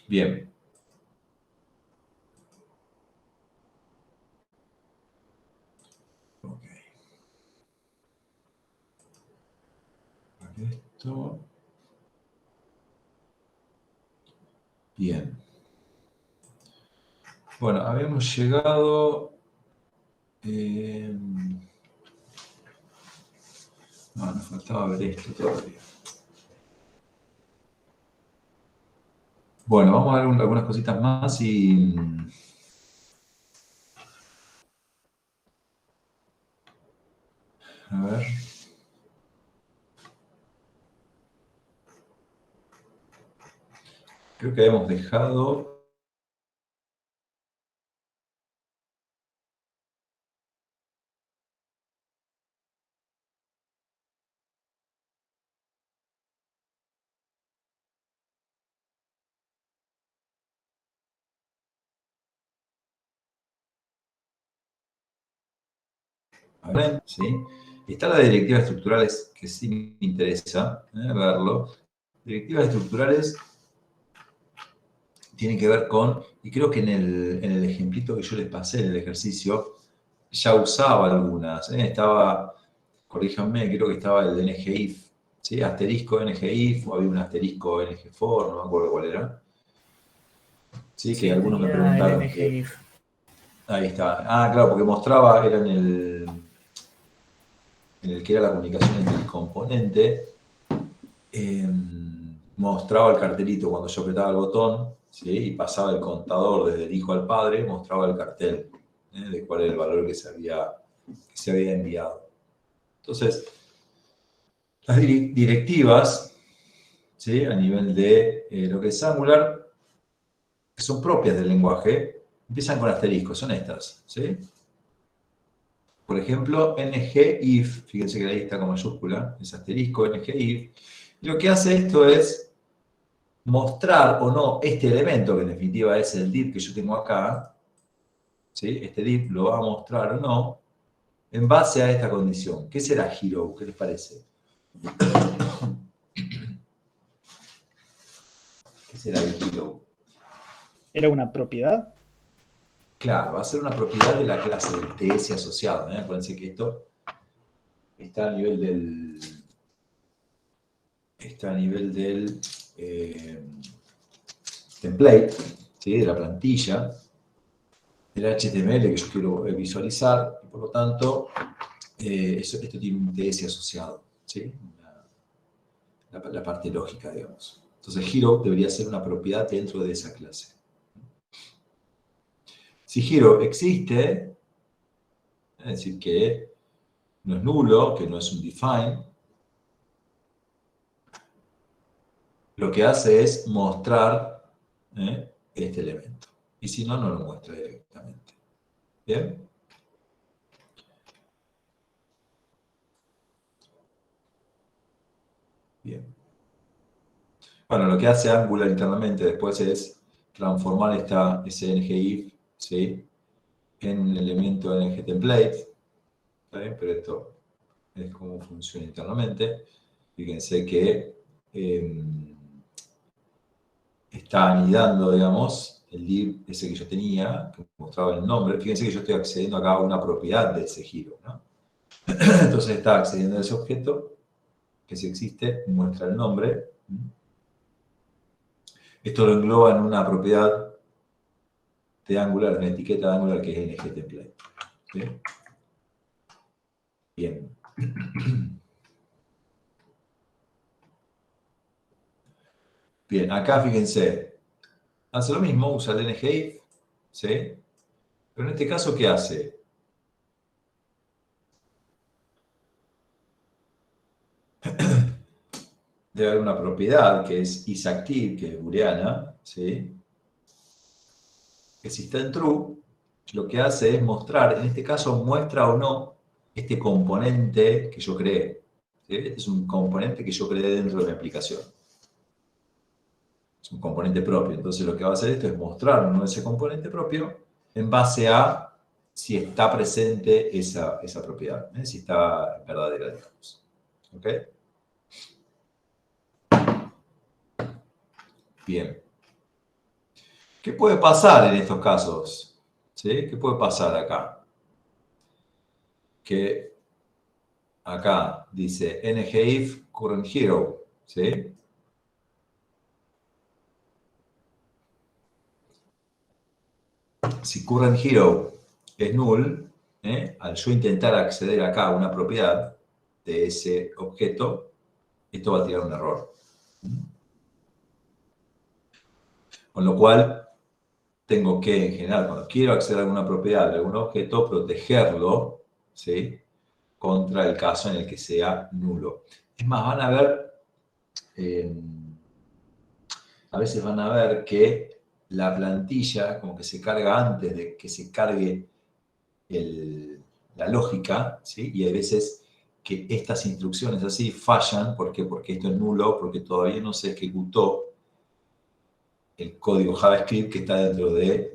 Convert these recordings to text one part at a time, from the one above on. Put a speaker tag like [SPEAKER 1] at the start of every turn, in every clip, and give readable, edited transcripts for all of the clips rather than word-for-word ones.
[SPEAKER 1] Bien. Ok. Esto. Bien. Bueno, habíamos llegado... no, nos faltaba ver esto todavía. Bueno, vamos a ver algunas cositas más y... A ver. Creo que habíamos dejado... A ver, ¿sí? Está la de directivas estructurales, que sí me interesa verlo. Directivas estructurales tienen que ver con, y creo que en el ejemplito que yo les pasé en el ejercicio, ya usaba algunas. Estaba, corríjanme, creo que estaba el NGIF, ¿sí? Asterisco NGIF, o había un asterisco NG4, no me acuerdo cuál era. Sí, que
[SPEAKER 2] Sí,
[SPEAKER 1] algunos me
[SPEAKER 2] tenía el
[SPEAKER 1] preguntaron.
[SPEAKER 2] NGIF.
[SPEAKER 1] Ahí está. Ah, claro, porque mostraba, era en el que era la comunicación entre el componente, mostraba el cartelito cuando yo apretaba el botón, ¿sí? Y pasaba el contador desde el hijo al padre, mostraba el cartel de cuál era el valor que se había enviado. Entonces, las directivas, ¿sí? A nivel de lo que es Angular, que son propias del lenguaje, empiezan con asteriscos, son estas, ¿sí? Por ejemplo, ngIf, fíjense que ahí está con mayúscula, es asterisco ngIf. Y lo que hace esto es mostrar o no este elemento, que en definitiva es el div que yo tengo acá, ¿sí? Este div lo va a mostrar o no, en base a esta condición. ¿Qué será hero? ¿Qué les parece? ¿Qué será el hero?
[SPEAKER 2] ¿Era una propiedad?
[SPEAKER 1] Claro, va a ser una propiedad de la clase del TS asociado. Acuérdense que esto está a nivel del... Está a nivel del template, ¿sí? De la plantilla, del HTML que yo quiero visualizar, y por lo tanto, esto tiene un TS asociado, ¿sí? La parte lógica, digamos. Entonces, hero debería ser una propiedad dentro de esa clase. Si hero existe, es decir, que no es nulo, que no es un define, lo que hace es mostrar este elemento. Y si no, no lo muestra directamente. ¿Bien? Bien. Bueno, lo que hace Angular internamente después es transformar ese ngIf, ¿sí? En un elemento ngTemplate. ¿Está bien? Pero esto es cómo funciona internamente. Fíjense que está anidando, digamos, el div ese que yo tenía, que mostraba el nombre. Fíjense que yo estoy accediendo acá a una propiedad de ese giro, ¿no? Entonces está accediendo a ese objeto, que si existe, muestra el nombre. Esto lo engloba en una propiedad de Angular, una etiqueta de Angular que es ngTemplate. ¿Bien? Bien. Bien, acá fíjense, hace lo mismo, usa el ngIf, ¿sí? Pero en este caso, ¿qué hace? Debe haber una propiedad que es isActive, que es booleana, ¿sí? Que si está en true, lo que hace es mostrar, en este caso muestra o no este componente que yo creé. ¿Sí? Este es un componente que yo creé dentro de mi aplicación. Es un componente propio. Entonces lo que va a hacer esto es mostrar o no ese componente propio en base a si está presente esa propiedad, si está verdadera, digamos. ¿Ok? Bien. ¿Qué puede pasar en estos casos? ¿Sí? ¿Qué puede pasar acá? Que acá dice ngIf current hero. ¿Sí? Si current hero es null, al yo intentar acceder acá a una propiedad de ese objeto, esto va a tirar un error. Con lo cual, tengo que, en general, cuando quiero acceder a alguna propiedad de algún objeto, protegerlo, ¿sí?, contra el caso en el que sea nulo. Es más, van a ver, a veces van a ver que la plantilla como que se carga antes de que se cargue la lógica, ¿sí? Y hay veces que estas instrucciones así fallan. ¿Por qué? Porque esto es nulo, porque todavía no se ejecutó el código JavaScript que está dentro de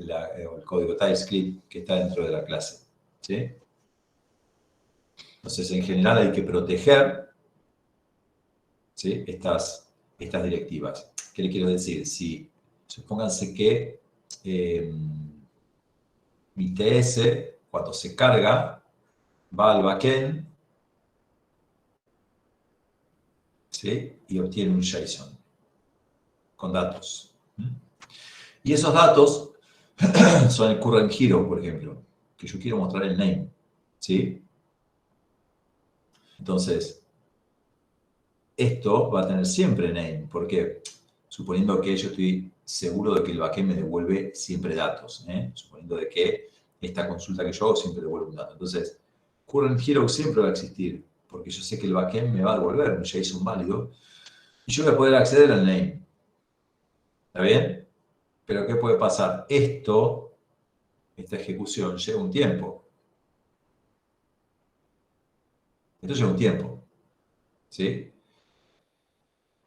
[SPEAKER 1] o el código TypeScript que está dentro de la clase. ¿Sí? Entonces, en general hay que proteger, ¿sí?, estas directivas. ¿Qué le quiero decir? Si, supónganse que mi TS, cuando se carga, va al backend, ¿sí?, y obtiene un JSON con datos. Y esos datos son el current hero, por ejemplo, que yo quiero mostrar el name. ¿Sí? Entonces, esto va a tener siempre name. ¿Por qué? Suponiendo que yo estoy seguro de que el backend me devuelve siempre datos. Suponiendo de que esta consulta que yo hago siempre devuelve un dato. Entonces, current hero siempre va a existir, porque yo sé que el backend me va a devolver un JSON válido y yo voy a poder acceder al name. ¿Está bien? Pero ¿qué puede pasar? Esta ejecución lleva un tiempo. Esto lleva un tiempo. ¿Sí?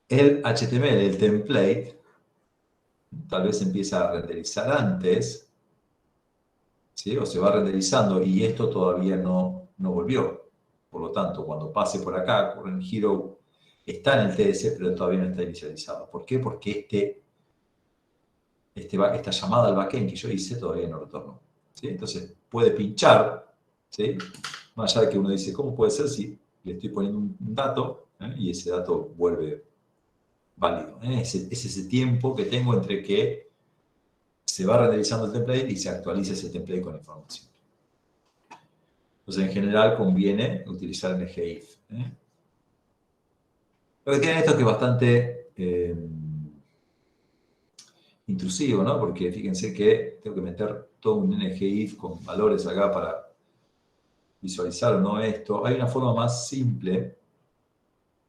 [SPEAKER 1] El HTML, el template, tal vez empieza a renderizar antes, ¿sí?, o se va renderizando y esto todavía no volvió. Por lo tanto, cuando pase por acá, Current Hero está en el TS, pero todavía no está inicializado. ¿Por qué? Porque esta llamada al backend que yo hice todavía no retornó. ¿Sí? Entonces, puede pinchar, ¿sí?, más allá de que uno dice, ¿cómo puede ser si le estoy poniendo un dato y ese dato vuelve válido? Es ese tiempo que tengo entre que se va renderizando el template y se actualiza ese template con información. Entonces, en general, conviene utilizar ngIf. Lo que tiene esto es que es bastante intrusivo, ¿no? Porque fíjense que tengo que meter todo un ngIf con valores acá para visualizar o no esto. Hay una forma más simple,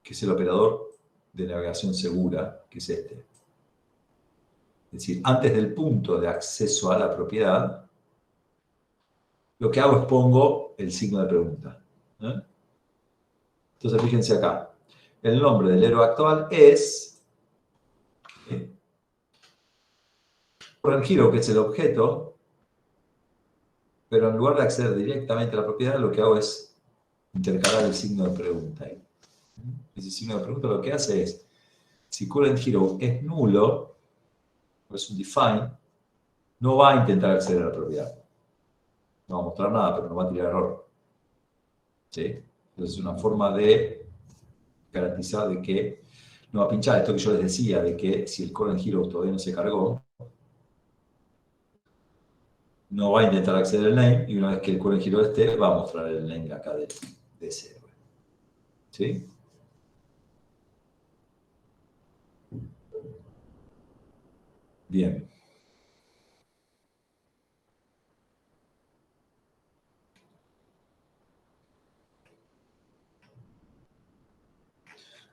[SPEAKER 1] que es el operador de navegación segura, que es este. Es decir, antes del punto de acceso a la propiedad, lo que hago es pongo el signo de pregunta. Entonces, fíjense acá. El nombre del héroe actual es current hero, que es el objeto, pero en lugar de acceder directamente a la propiedad, lo que hago es intercalar el signo de pregunta ahí. Ese signo de pregunta lo que hace es, si current hero es nulo, o es un define, no va a intentar acceder a la propiedad. No va a mostrar nada, pero no va a tirar error. ¿Sí? Entonces es una forma de garantizar de que no va a pinchar esto que yo les decía, de que si el current hero todavía no se cargó, no va a intentar acceder al name, y una vez que el current hero esté, va a mostrar el name acá de ese héroe. ¿Sí? Bien.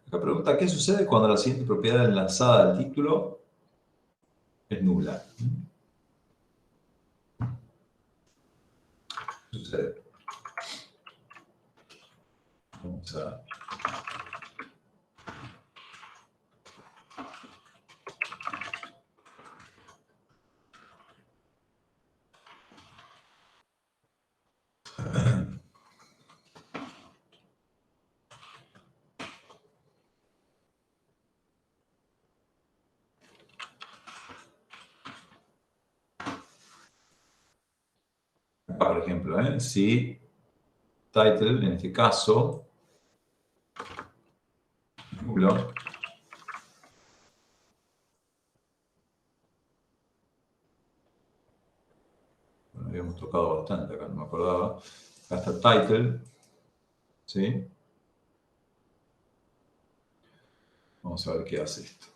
[SPEAKER 1] Acá pregunta, ¿qué sucede cuando la siguiente propiedad enlazada al título es nula? ¿Qué sucede? Vamos a... por ejemplo, si title, en este caso, nulo, bueno, habíamos tocado bastante acá, no me acordaba. Acá está title, ¿sí? Vamos a ver qué hace esto.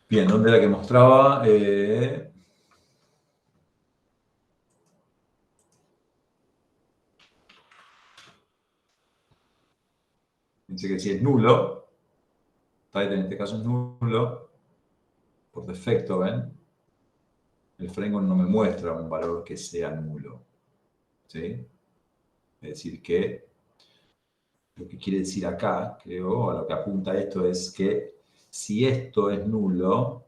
[SPEAKER 1] Bien, ¿dónde era que mostraba? Dice que si es nulo, title en este caso es nulo, por defecto, ¿ven? El framework no me muestra un valor que sea nulo, ¿sí? Es decir que lo que quiere decir acá, creo, a lo que apunta esto es que si esto es nulo,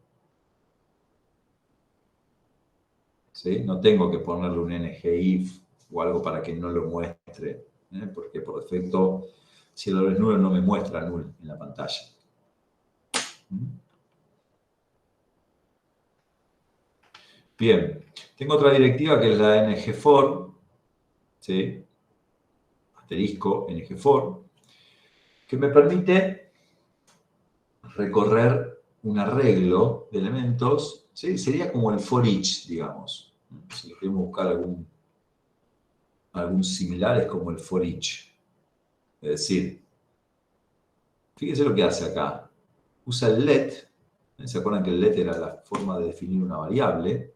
[SPEAKER 1] ¿sí? No tengo que ponerle un ngIf o algo para que no lo muestre, porque por defecto, si el valor es nulo, no me muestra null en la pantalla. Bien, tengo otra directiva que es la ngFor, ¿sí? Asterisco ngFor, que me permite recorrer un arreglo de elementos, ¿sí? Sería como el for each, digamos. Si queremos buscar algún similar, es como el for each. Es decir, fíjense lo que hace acá. Usa el let. ¿Se acuerdan que el let era la forma de definir una variable?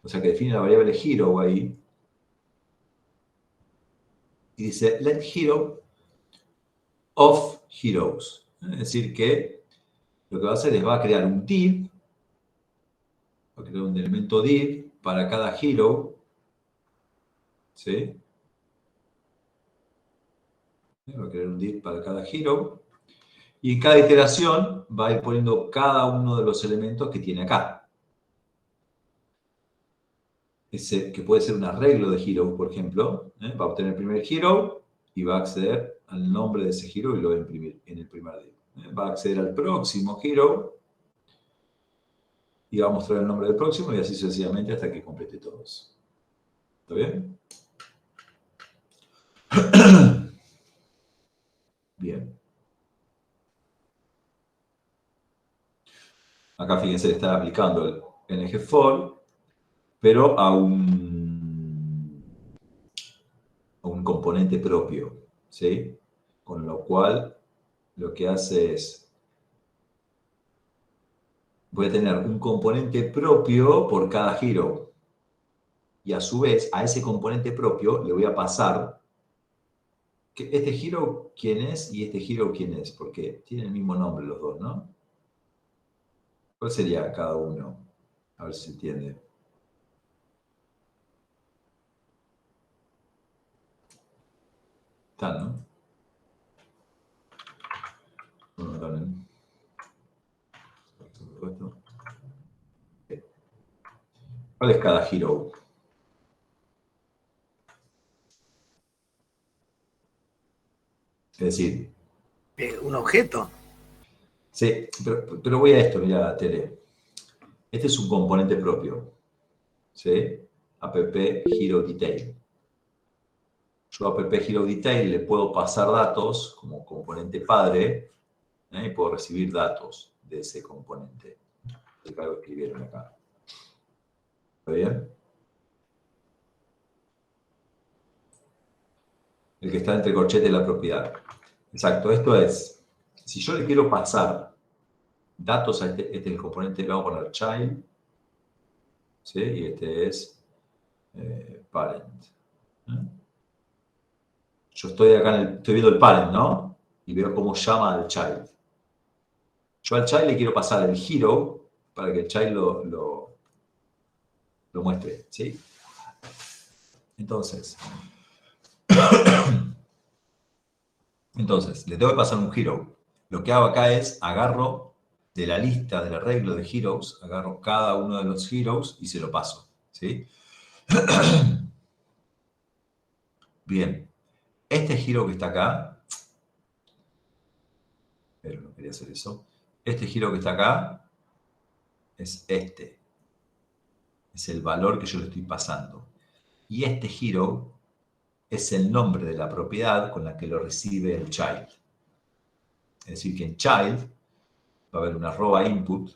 [SPEAKER 1] O sea, que define la variable hero ahí. Y dice let hero of heroes. Es decir, que lo que va a hacer es va a crear un div, va a crear un elemento div para cada hero, ¿sí? Va a crear un div para cada hero. Y en cada iteración va a ir poniendo cada uno de los elementos que tiene acá. Ese, que puede ser un arreglo de hero, por ejemplo. Va a obtener el primer hero y va a acceder al nombre de ese hero y lo va a imprimir en el primer div. Va a acceder al próximo hero y va a mostrar el nombre del próximo y así sucesivamente hasta que complete todos. ¿Está bien? Bien. Acá fíjense, le está aplicando el ngFor, pero a un componente propio, ¿sí? Con lo cual, lo que hace es, voy a tener un componente propio por cada hero. Y a su vez, a ese componente propio le voy a pasar que este hero quién es y este hero quién es, porque tienen el mismo nombre los dos, ¿no? ¿Cuál sería cada uno? A ver si se entiende. Están, ¿no? ¿Cuál es cada hero? Es decir,
[SPEAKER 3] un objeto.
[SPEAKER 1] sí, pero voy a esto, mira, Tere. Este es un componente propio, ¿sí? App Hero Detail. Yo a app Hero Detail le puedo pasar datos como componente padre, y puedo recibir datos de ese componente. El que escribieron acá. ¿Está bien? El que está entre corchetes y la propiedad. Exacto, esto es, si yo le quiero pasar datos a este es el componente, le vamos a poner child, ¿sí? Y este es parent. Yo estoy acá, estoy viendo el parent, ¿no? Y veo cómo llama al child. Yo al child le quiero pasar el hero para que el child lo muestre, ¿sí? Entonces, le tengo que pasar un hero. Lo que hago acá es agarro de la lista del arreglo de heroes, agarro cada uno de los heroes y se lo paso, ¿sí? Bien. este giro que está acá, pero no quería hacer eso, este giro que está acá es este. Es el valor que yo le estoy pasando. Y este giro es el nombre de la propiedad con la que lo recibe el child. Es decir, que en child va a haber una arroba input,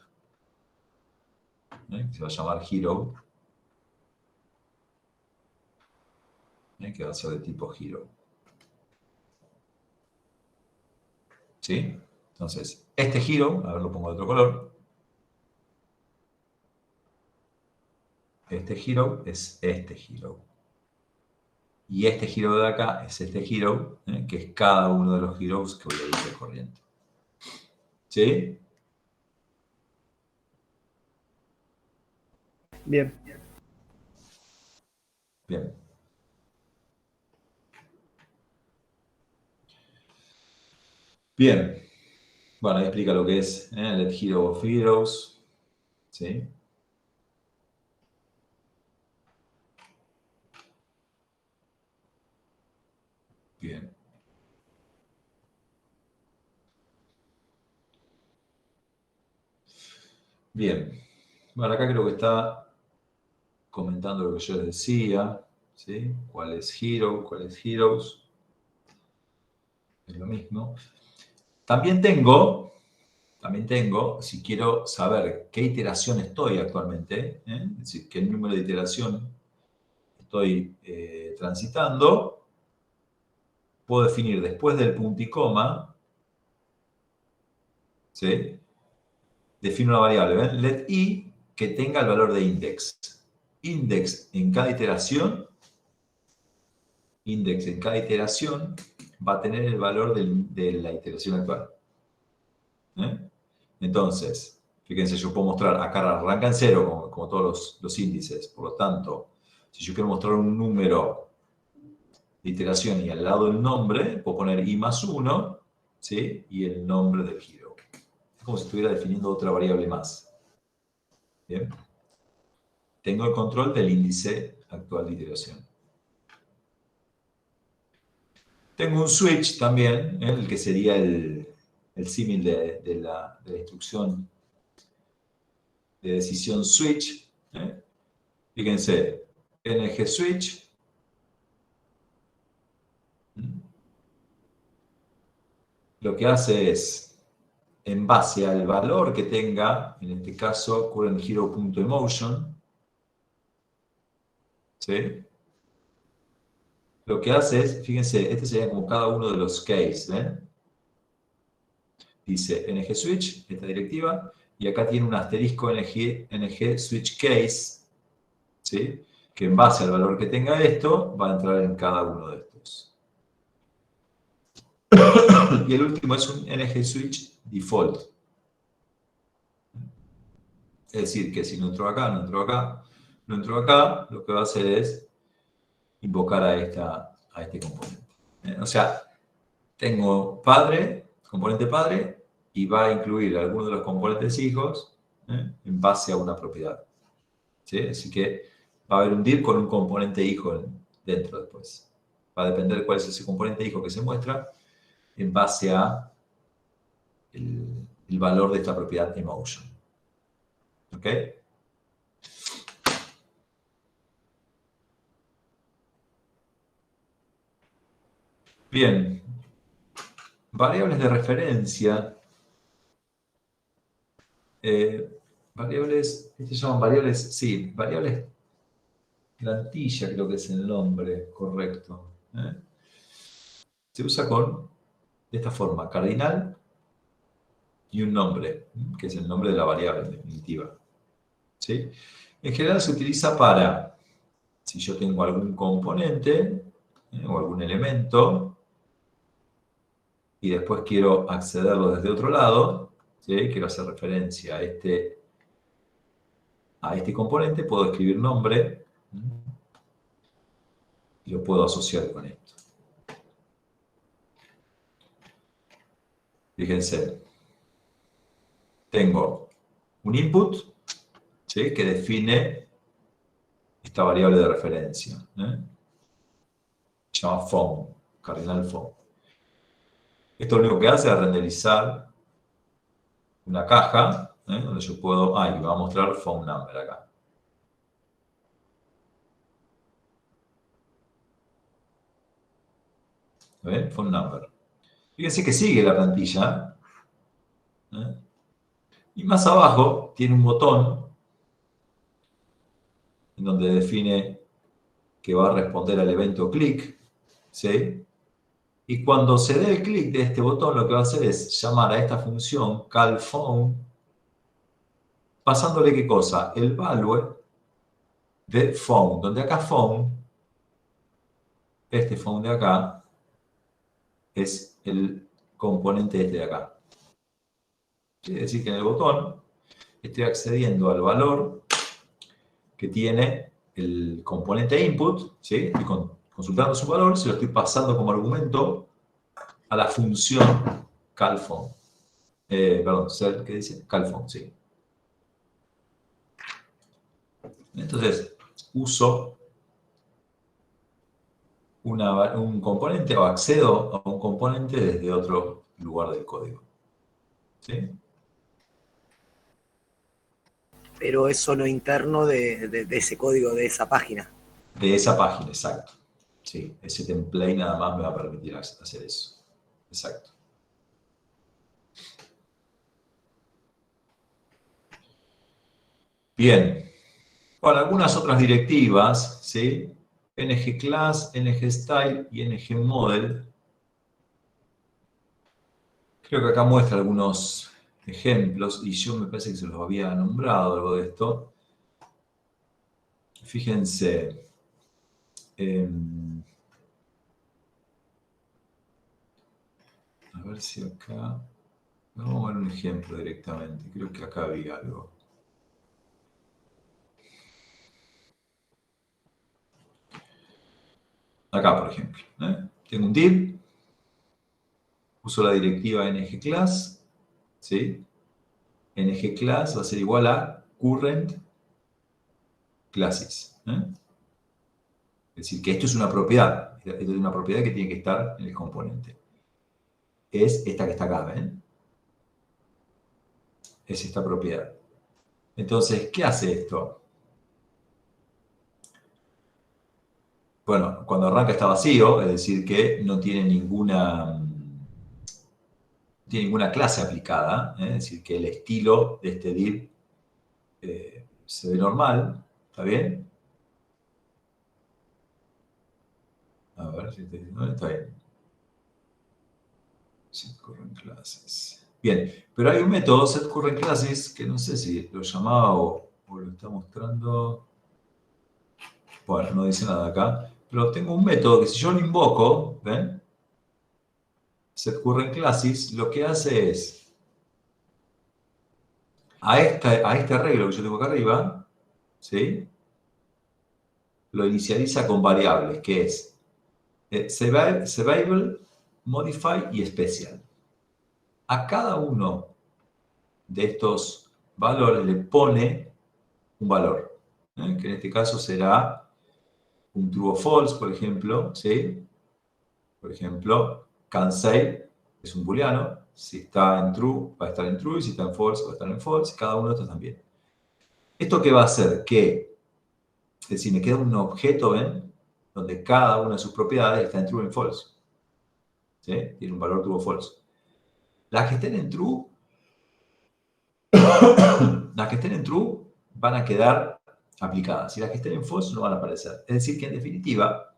[SPEAKER 1] que se va a llamar hero, que va a ser de tipo hero. ¿Sí? Entonces, este hero, a ver, lo pongo de otro color. Este hero es este hero. Y este hero de acá es este hero, que es cada uno de los heroes que voy a ir recorriendo. ¿Sí?
[SPEAKER 2] Bien.
[SPEAKER 1] Bien. Bien. Bueno, ahí explica lo que es let hero of heroes. ¿Sí? Bien. Bien. Bueno, acá creo que está comentando lo que yo les decía. ¿Sí? ¿Cuál es hero? ¿Cuál es heroes? Es lo mismo. También tengo, si quiero saber qué iteración estoy actualmente, es decir, qué número de iteración estoy transitando, puedo definir después del punto y coma, ¿sí? Defino una variable, ¿ven? Let i que tenga el valor de index. Index en cada iteración va a tener el valor de la iteración actual. Entonces, fíjense, yo puedo mostrar, acá arranca en 0, como todos los índices. Por lo tanto, si yo quiero mostrar un número de iteración y al lado del nombre, puedo poner i más 1, ¿sí? Y el nombre del giro. Es como si estuviera definiendo otra variable más. ¿Bien? Tengo el control del índice actual de iteración. Tengo un switch también, el que sería el símil de la instrucción de decisión switch. Fíjense, ng switch. Lo que hace es, en base al valor que tenga, en este caso, currentHero.emotion, ¿sí? Lo que hace es, fíjense, este sería como cada uno de los case, ¿ven? Dice ng switch, esta directiva, y acá tiene un asterisco ng switch case, ¿sí? Que en base al valor que tenga esto, va a entrar en cada uno de estos. Y el último es un ng switch default. Es decir, que si no entro acá, no entro acá, no entro acá, lo que va a hacer es invocar a este componente. O sea, tengo componente padre, y va a incluir algunos de los componentes hijos en base a una propiedad. ¿Sí? Así que va a haber un dir con un componente hijo dentro después. Va a depender de cuál es ese componente hijo que se muestra en base a el valor de esta propiedad emotion. ¿Ok? Bien. Variables de referencia. Variables, ¿qué se llaman variables? Sí, variables plantilla creo que es el nombre correcto. Se usa de esta forma, cardinal y un nombre, que es el nombre de la variable en definitiva. ¿Sí? En general se utiliza para, si yo tengo algún componente o algún elemento, y después quiero accederlo desde otro lado, ¿sí? Quiero hacer referencia a este componente, puedo escribir nombre y lo puedo asociar con esto. Fíjense, tengo un input, ¿sí? Que define esta variable de referencia. Se llama phone. cardinal phone. Esto lo único que hace es renderizar una caja, donde yo puedo, y me va a mostrar phone number acá. ¿Ven? Phone number. Fíjense que sigue la plantilla. Y más abajo tiene un botón en donde define que va a responder al evento click, ¿sí? Y cuando se dé el clic de este botón, lo que va a hacer es llamar a esta función callPhone, pasándole ¿qué cosa? El value de phone, donde acá phone, este phone de acá, es el componente este de acá. Quiere decir que en el botón estoy accediendo al valor que tiene el componente input, ¿sí? Estoy consultando su valor, se lo estoy pasando como argumento a la función callPhone. Perdón, ¿qué dice? CallPhone, sí. Entonces, uso un componente o accedo a un componente desde otro lugar del código. ¿Sí?
[SPEAKER 3] Pero es solo interno de ese código, de esa página.
[SPEAKER 1] De esa página, exacto. Sí, ese template nada más me va a permitir hacer eso. Exacto. Bien. Bueno, algunas otras directivas, ¿sí? ngClass, ngStyle y ngModel. Creo que acá muestra algunos ejemplos y yo me parece que se los había nombrado algo de esto. Fíjense. A ver si acá... Vamos a ver un ejemplo directamente. Creo que acá había algo. Acá, por ejemplo. Tengo un div. Uso la directiva ngClass. ¿Sí? ngClass va a ser igual a current classes. Es decir, que esto es una propiedad. Esto es una propiedad que tiene que estar en el componente. Es esta que está acá, ¿ven? Es esta propiedad. Entonces, ¿qué hace esto? Bueno, cuando arranca está vacío, es decir, que no tiene ninguna clase aplicada, es decir, que el estilo de este div se ve normal, ¿está bien? A ver si está bien. setCurrentClasses. Bien, pero hay un método setCurrentClasses que no sé si lo llamaba o lo está mostrando. Bueno, no dice nada acá. Pero tengo un método que si yo lo invoco, ¿ven? setCurrentClasses, lo que hace es a este arreglo que yo tengo acá arriba, ¿sí? Lo inicializa con variables, que es Savable, Modify y Special. A cada uno de estos valores le pone un valor, que en este caso será un true o false, por ejemplo, ¿sí? Por ejemplo, cancel es un booleano, si está en true va a estar en true y si está en false va a estar en false, cada uno de estos también. ¿Esto qué va a hacer? Es decir, me queda un objeto, ¿ven? Donde cada una de sus propiedades está en true o en false. ¿Sí? Tiene un valor true o false. Las que estén en true, van a quedar aplicadas. Y las que estén en false no van a aparecer. Es decir, que en definitiva,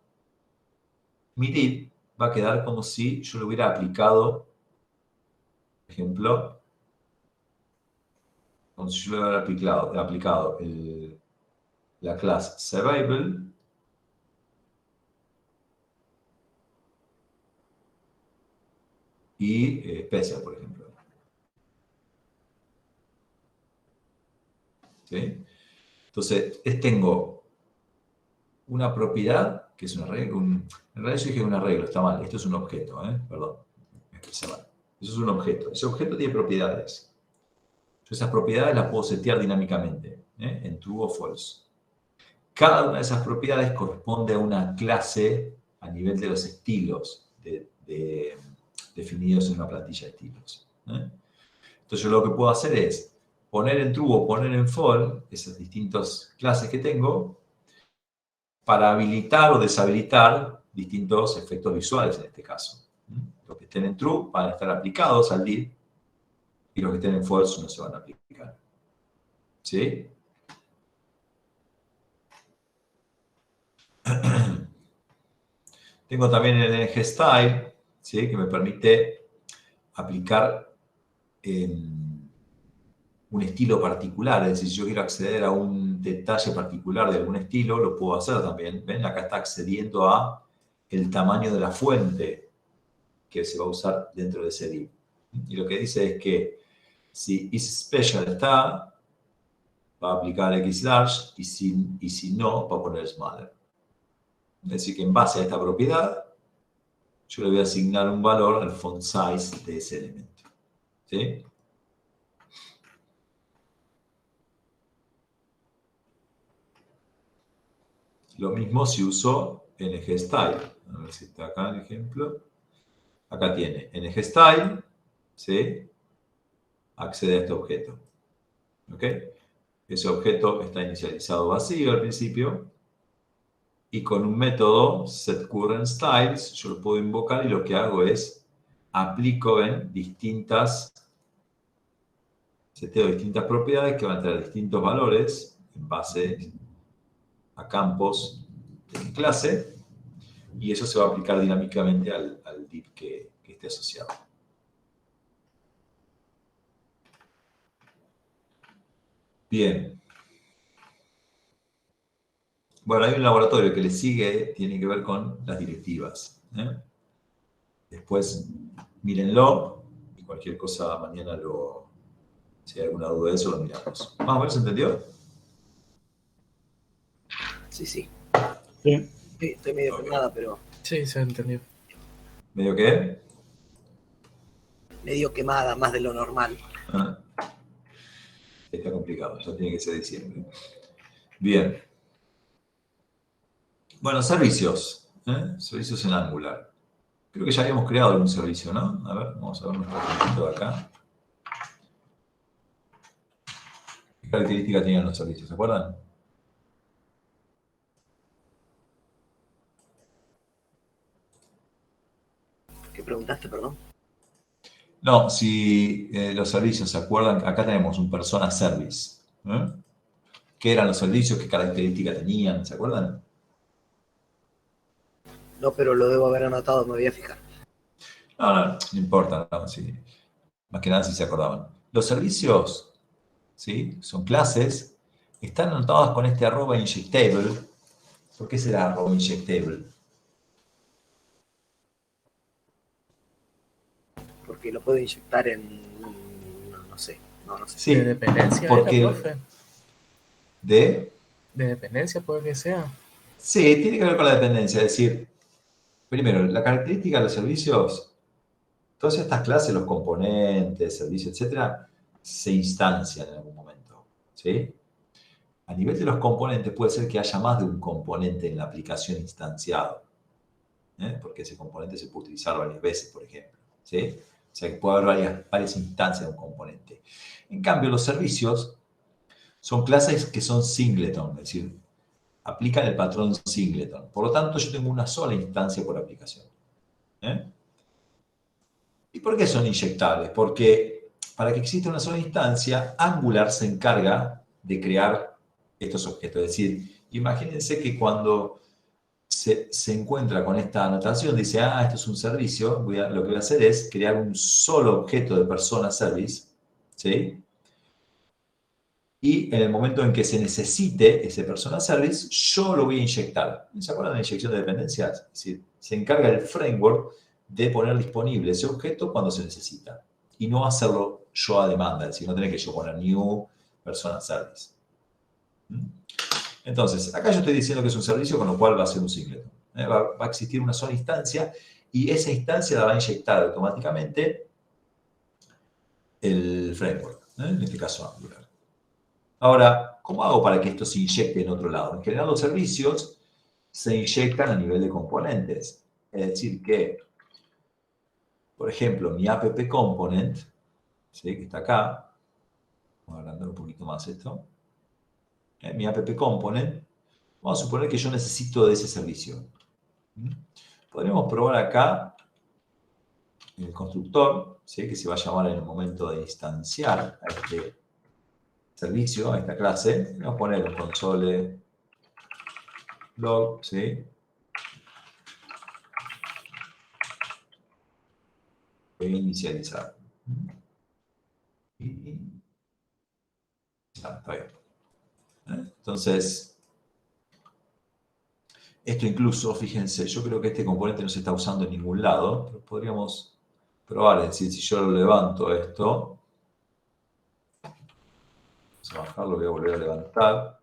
[SPEAKER 1] mi div va a quedar como si yo lo hubiera aplicado, por ejemplo, como si yo le hubiera aplicado la clase Savable y Special, por ejemplo. ¿Sí? Entonces, tengo una propiedad, que es un arreglo, en realidad yo dije un arreglo, está mal, esto es un objeto, perdón, me expresé mal. Eso es un objeto. Ese objeto tiene propiedades. Yo esas propiedades las puedo setear dinámicamente, en true o false. Cada una de esas propiedades corresponde a una clase a nivel de los estilos definidos en una plantilla de estilos. Entonces yo lo que puedo hacer es poner en true o poner en false esas distintas clases que tengo para habilitar o deshabilitar distintos efectos visuales en este caso. Los que estén en true van a estar aplicados al div y los que estén en false no se van a aplicar. ¿Sí? Tengo también el ngStyle, ¿sí? Que me permite aplicar un estilo particular. Es decir, si yo quiero acceder a un detalle particular de algún estilo, lo puedo hacer también. ¿Ven? Acá está accediendo a el tamaño de la fuente que se va a usar dentro de ese div. Y lo que dice es que si isSpecial está, va a aplicar xlarge y si no, va a poner smaller. Es decir, que en base a esta propiedad, yo le voy a asignar un valor al font size de ese elemento. ¿Sí? Lo mismo si uso ngStyle. A ver si está acá el ejemplo. Acá tiene ngStyle, ¿sí? Accede a este objeto. ¿Ok? Ese objeto está inicializado vacío al principio. Y con un método setCurrentStyles yo lo puedo invocar y lo que hago es aplico seteo distintas propiedades que van a tener distintos valores en base a campos de mi clase y eso se va a aplicar dinámicamente al div que esté asociado. Bien. Bueno, hay un laboratorio que le sigue, tiene que ver con las directivas. Después, mírenlo y cualquier cosa mañana si hay alguna duda de eso, lo miramos. ¿Más o menos se entendió?
[SPEAKER 3] Sí, sí.
[SPEAKER 2] Sí.
[SPEAKER 3] Sí, estoy medio quemada, pero
[SPEAKER 4] Sí, se entendió.
[SPEAKER 1] ¿Medio qué?
[SPEAKER 3] medio quemada, más de lo normal.
[SPEAKER 1] Ah. Está complicado, ya tiene que ser diciembre. Bien. Bueno, servicios. Servicios en Angular. Creo que ya habíamos creado algún servicio, ¿no? A ver, vamos a ver nuestro ejemplo de acá. ¿Qué características tenían los servicios? ¿Se acuerdan?
[SPEAKER 3] ¿Qué preguntaste, perdón?
[SPEAKER 1] No, si los servicios, ¿se acuerdan? Acá tenemos un persona service. ¿Qué eran los servicios? ¿Qué características tenían? ¿Se acuerdan?
[SPEAKER 3] No, pero lo debo haber anotado, me voy a fijar.
[SPEAKER 1] No importa. No, sí. Más que nada si se acordaban. Los servicios, ¿sí? Son clases, están anotadas con este @injectable. ¿Por qué será @injectable?
[SPEAKER 3] Porque lo puedo inyectar en... No sé.
[SPEAKER 1] Sí,
[SPEAKER 4] De dependencia,
[SPEAKER 1] porque
[SPEAKER 4] era, profe.
[SPEAKER 1] ¿De?
[SPEAKER 4] De dependencia puede que sea.
[SPEAKER 1] Sí, tiene que ver con la dependencia. Es decir, primero, la característica de los servicios, todas estas clases, los componentes, servicios, etcétera, se instancian en algún momento. ¿Sí? A nivel de los componentes puede ser que haya más de un componente en la aplicación instanciado. Porque ese componente se puede utilizar varias veces, por ejemplo. ¿Sí? O sea que puede haber varias instancias de un componente. En cambio, los servicios son clases que son singleton, es decir, aplican el patrón singleton. Por lo tanto, yo tengo una sola instancia por aplicación. ¿Y por qué son inyectables? Porque para que exista una sola instancia, Angular se encarga de crear estos objetos. Es decir, imagínense que cuando se encuentra con esta anotación, dice, esto es un servicio, lo que voy a hacer es crear un solo objeto de persona service, ¿sí? Y en el momento en que se necesite ese persona service, yo lo voy a inyectar. ¿Se acuerdan de la inyección de dependencias? Es decir, se encarga el framework de poner disponible ese objeto cuando se necesita. Y no hacerlo yo a demanda, es decir, no tener que yo poner new persona service. Entonces, acá yo estoy diciendo que es un servicio, con lo cual va a ser un singleton. Va a existir una sola instancia y esa instancia la va a inyectar automáticamente el framework, en este caso Angular. Ahora, ¿cómo hago para que esto se inyecte en otro lado? En general, los servicios se inyectan a nivel de componentes. Es decir, que por ejemplo, mi app component, ¿sí? Que está acá, vamos a agrandar un poquito más esto, mi app component, vamos a suponer que yo necesito de ese servicio. Podríamos probar acá en el constructor, ¿sí? Que se va a llamar en el momento de instanciar a este servicio, a esta clase. Vamos a poner un console log, ¿sí? Voy a inicializar. Y está bien. Entonces, esto incluso, fíjense, yo creo que este componente no se está usando en ningún lado, pero podríamos probar, es decir, si yo lo levanto esto, vamos a bajarlo, voy a volver a levantar.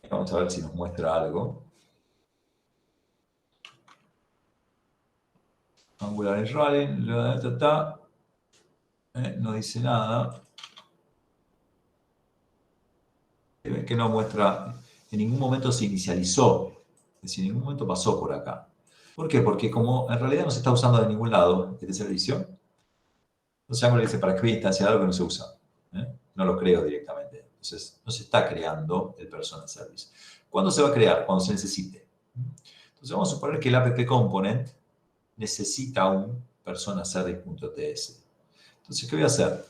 [SPEAKER 1] Vamos a ver si nos muestra algo. Angular is running, no dice nada. Ven que no muestra, en ningún momento se inicializó, es decir, en ningún momento pasó por acá. ¿Por qué? Porque como en realidad no se está usando de ningún lado este servicio, entonces Angular dice, ¿para qué voy a instanciar algo que no se usa? No lo creo directamente. Entonces, no se está creando el personal service. ¿Cuándo se va a crear? Cuando se necesite. Entonces, vamos a suponer que el app component necesita un personaservice.ts. Entonces, ¿qué voy a hacer?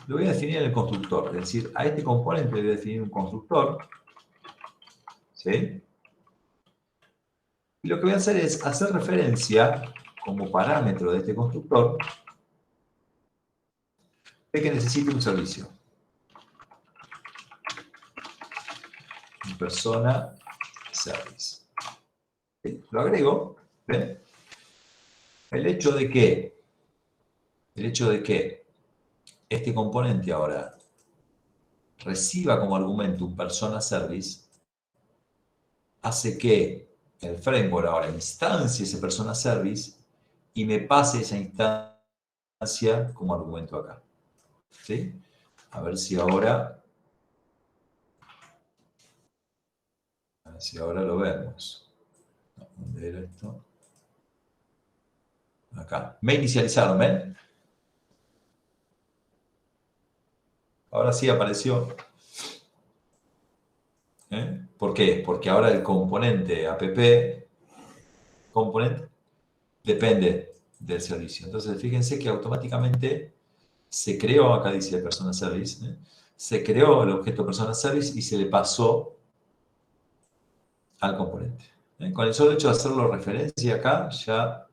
[SPEAKER 1] Lo voy a definir en el constructor. Es decir, a este componente le voy a definir un constructor. ¿Sí? Y lo que voy a hacer es hacer referencia como parámetro de este constructor de que necesite un servicio. Un persona service. ¿Sí? Lo agrego. ¿Ven? El hecho de que este componente ahora reciba como argumento un persona service hace que el framework ahora instancie ese persona service y me pase esa instancia como argumento acá. ¿Sí? A ver si ahora lo vemos. ¿Dónde era esto? Acá. Me inicializaron, ¿ven? Ahora sí apareció. ¿Por qué? Porque ahora el componente app component depende del servicio. Entonces, fíjense que automáticamente se creó, acá dice persona service, se creó el objeto persona service y se le pasó al componente. Con el solo hecho de hacerlo referencia acá, ya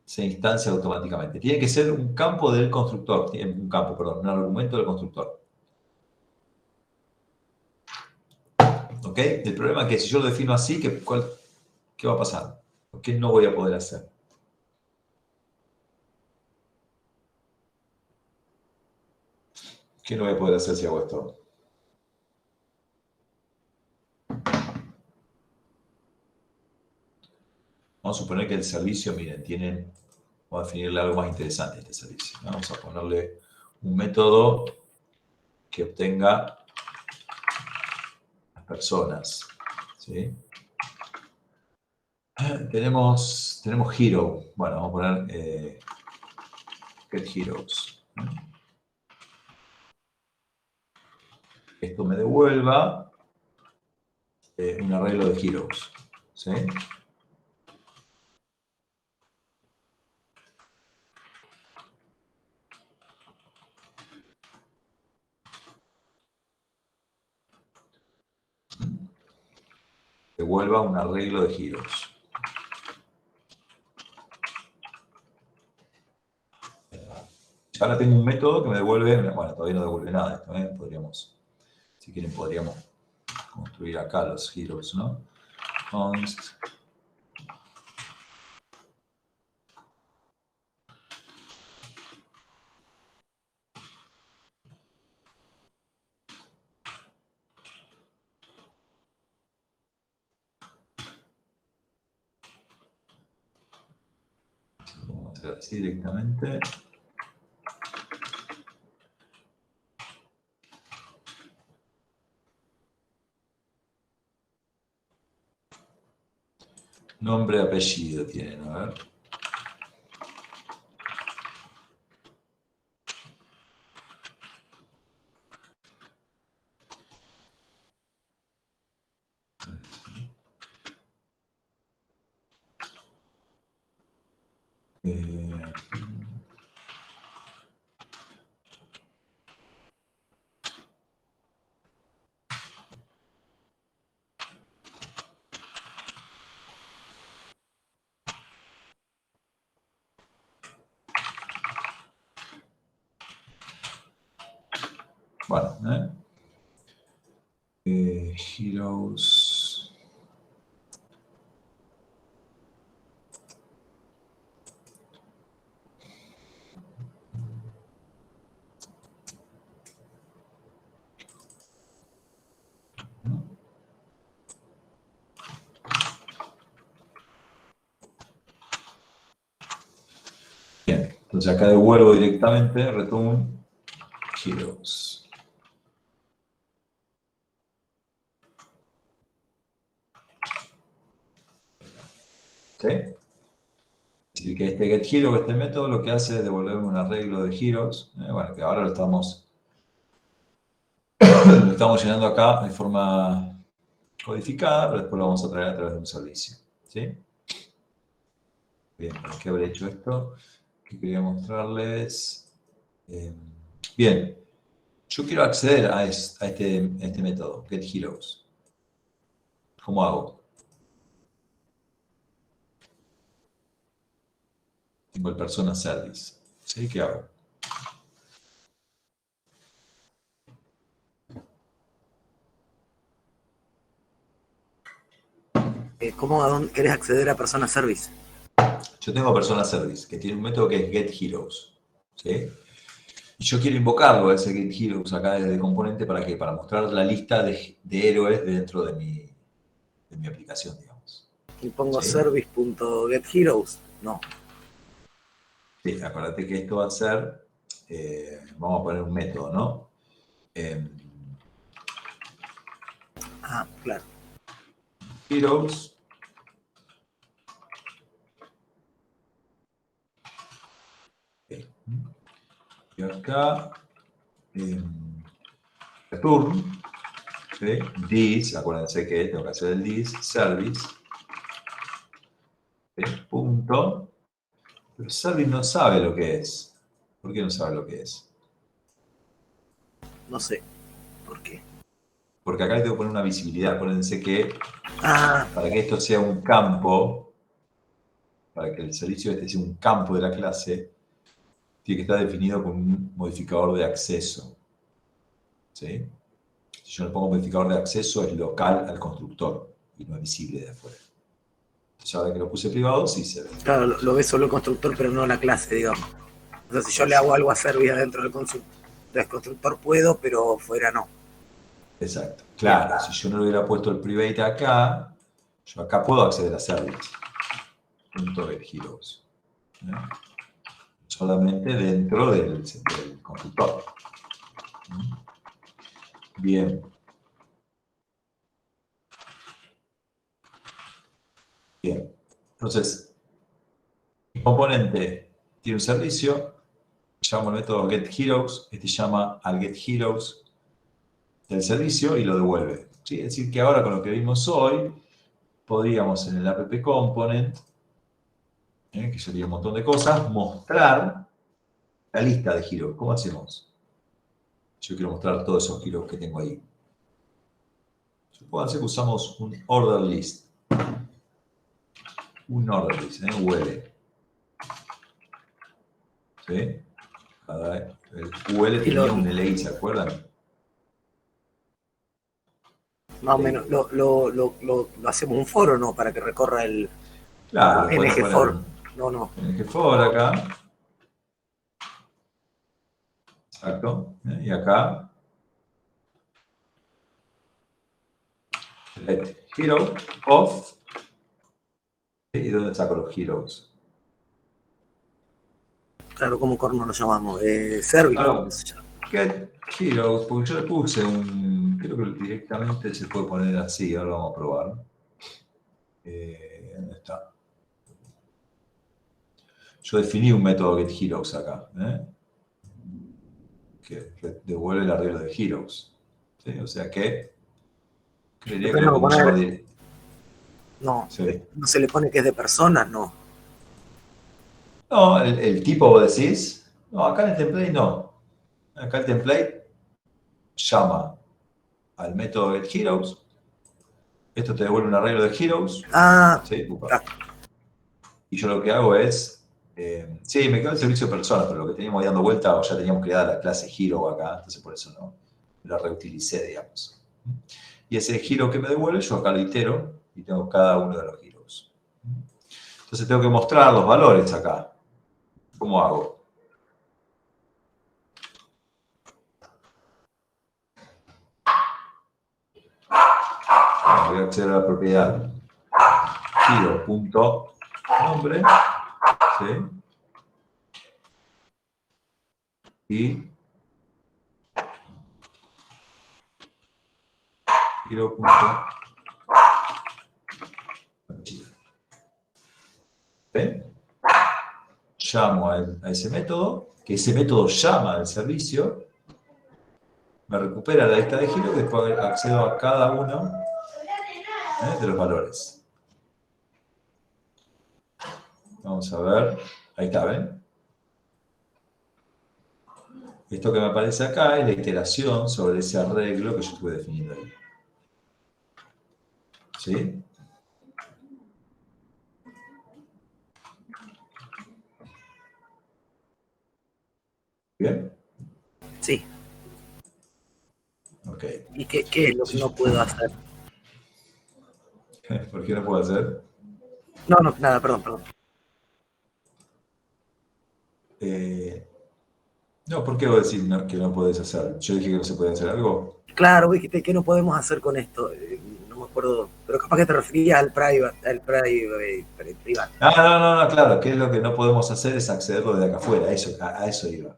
[SPEAKER 1] se instancia automáticamente. Tiene que ser un campo del constructor, un argumento del constructor. ¿Ok? El problema es que si yo lo defino así, ¿qué va a pasar? ¿Qué no voy a poder hacer? ¿Qué no voy a poder hacer si hago esto? Vamos a suponer que el servicio, miren, vamos a definirle algo más interesante a este servicio. Vamos a ponerle un método que obtenga las personas. ¿Sí? Tenemos hero. Bueno, vamos a poner get heroes. Esto me devuelva un arreglo de heroes. ¿Sí? Devuelva un arreglo de heroes. Ahora tengo un método que me devuelve, bueno, todavía no devuelve nada esto, podríamos, si quieren, podríamos construir acá los heroes, ¿no? Const. Vamos a hacer así directamente. Nombre, apellido tienen, a ver. Eh, bueno, Heroes. Bien, entonces acá devuelvo directamente return heroes. ¿Sí? Es decir, que este getHero, este método, lo que hace es devolverme un arreglo de heroes. Bueno, que ahora lo estamos llenando acá de forma codificada, pero después lo vamos a traer a través de un servicio. ¿Sí? Bien, ¿por qué habré hecho esto? Que quería mostrarles. Bien, yo quiero acceder a este método, getHeroes. ¿Cómo hago? Tengo el persona service. ¿Sí? ¿Qué hago?
[SPEAKER 3] ¿Cómo a dónde querés acceder a Persona Service?
[SPEAKER 1] Yo tengo persona service, que tiene un método que es getHeroes. ¿Sí? Y yo quiero invocarlo, ese getHeroes acá desde el componente, ¿para qué? Para mostrar la lista de héroes dentro de mi aplicación, digamos.
[SPEAKER 3] Y pongo
[SPEAKER 1] ¿Sí?
[SPEAKER 3] service.getHeroes. No.
[SPEAKER 1] Sí, acuérdate que esto va a ser, vamos a poner un método, ¿no?
[SPEAKER 3] Claro.
[SPEAKER 1] Heroes. Okay. Y acá, return, ¿sí? This, acuérdense que tengo que hacer el this, service, ¿sí? Punto. Pero service no sabe lo que es. ¿Por qué no sabe lo que es?
[SPEAKER 3] No sé. ¿Por qué?
[SPEAKER 1] Porque acá le tengo que poner una visibilidad. Acuérdense que
[SPEAKER 3] Ah,
[SPEAKER 1] para que esto sea un campo, para que el servicio este sea un campo de la clase, tiene que estar definido con un modificador de acceso. ¿Sí? Si yo le pongo modificador de acceso, es local al constructor y no es visible de afuera. Entonces ahora que lo puse privado, sí se ve.
[SPEAKER 3] claro, lo ve solo el constructor, pero no la clase, digamos. O sea, si yo le hago algo a Service dentro del constructor puedo, pero fuera no.
[SPEAKER 1] Exacto. Claro, si yo no le hubiera puesto el private acá, yo acá puedo acceder a service. .getHeroes. Solamente dentro del constructor. Bien. Bien. Entonces, mi componente tiene un servicio, llamo el método getHeroes, este llama al getHeroes del servicio y lo devuelve. ¿Sí? Es decir, que ahora con lo que vimos hoy, podríamos en el app component, que sería un montón de cosas, mostrar la lista de heroes. ¿Cómo hacemos? Yo quiero mostrar todos esos heroes que tengo ahí. Supónganse que usamos un order list. Un order list, UL. ¿Sí? El UL tenía un LI, ¿se acuerdan?
[SPEAKER 3] Más o menos, lo hacemos un foro, ¿no? Para que recorra el
[SPEAKER 1] Claro, podemos
[SPEAKER 3] NG
[SPEAKER 1] poner
[SPEAKER 3] for.
[SPEAKER 1] un
[SPEAKER 3] No.
[SPEAKER 1] NG for acá. Exacto. Y acá. Let hero of. ¿Y dónde saco los heroes?
[SPEAKER 3] Claro, ¿cómo corno lo llamamos? Service,
[SPEAKER 1] Claro.
[SPEAKER 3] ¿cómo se llama?
[SPEAKER 1] Get heroes, porque yo le puse un. Creo que directamente se puede poner así, ahora lo vamos a probar. ¿Dónde está? Yo definí un método getHeroes acá, que devuelve el arreglo de heroes. ¿Sí? O sea que creería que
[SPEAKER 3] Pero
[SPEAKER 1] lo
[SPEAKER 3] no,
[SPEAKER 1] podemos llamar de...
[SPEAKER 3] no,
[SPEAKER 1] Sí.
[SPEAKER 3] no se le pone que es de personas, no.
[SPEAKER 1] No, el tipo vos decís. No, acá en el template no. Acá el template llama al método getHeroes. Esto te devuelve un arreglo de heroes.
[SPEAKER 3] Ah,
[SPEAKER 1] ¿Sí?
[SPEAKER 3] ah,
[SPEAKER 1] Y yo lo que hago es... sí, me quedo el servicio de personas, pero lo que teníamos ahí dando vuelta, o ya teníamos creada la clase hero acá, entonces por eso no la reutilicé, digamos. Y ese hero que me devuelve, yo acá lo itero y tengo cada uno de los heroes. Entonces tengo que mostrar los valores acá. ¿Cómo hago? Bueno, voy a acceder a la propiedad hero.nombre, ¿sí? Y hero.archivo. ¿Ven? Llamo a ese método, que ese método llama al servicio, me recupera la lista de giro, después accedo a cada uno de los valores. Vamos a ver, ahí está, ¿ven? Esto que me aparece acá es la iteración sobre ese arreglo que yo estuve definiendo ahí. ¿Sí? ¿Bien?
[SPEAKER 3] sí.
[SPEAKER 1] Ok.
[SPEAKER 3] ¿Y qué es lo que
[SPEAKER 1] Sí.
[SPEAKER 3] no puedo hacer?
[SPEAKER 1] ¿Por qué no puedo hacer?
[SPEAKER 3] No, no, nada, perdón.
[SPEAKER 1] No, ¿por qué vos decís que no podés hacer? Yo dije que no se puede hacer algo.
[SPEAKER 3] Claro, dijiste, ¿qué no podemos hacer con esto? No me acuerdo, pero capaz que te referías private.
[SPEAKER 1] No, claro, que es lo que no podemos hacer es accederlo desde acá afuera, a eso iba.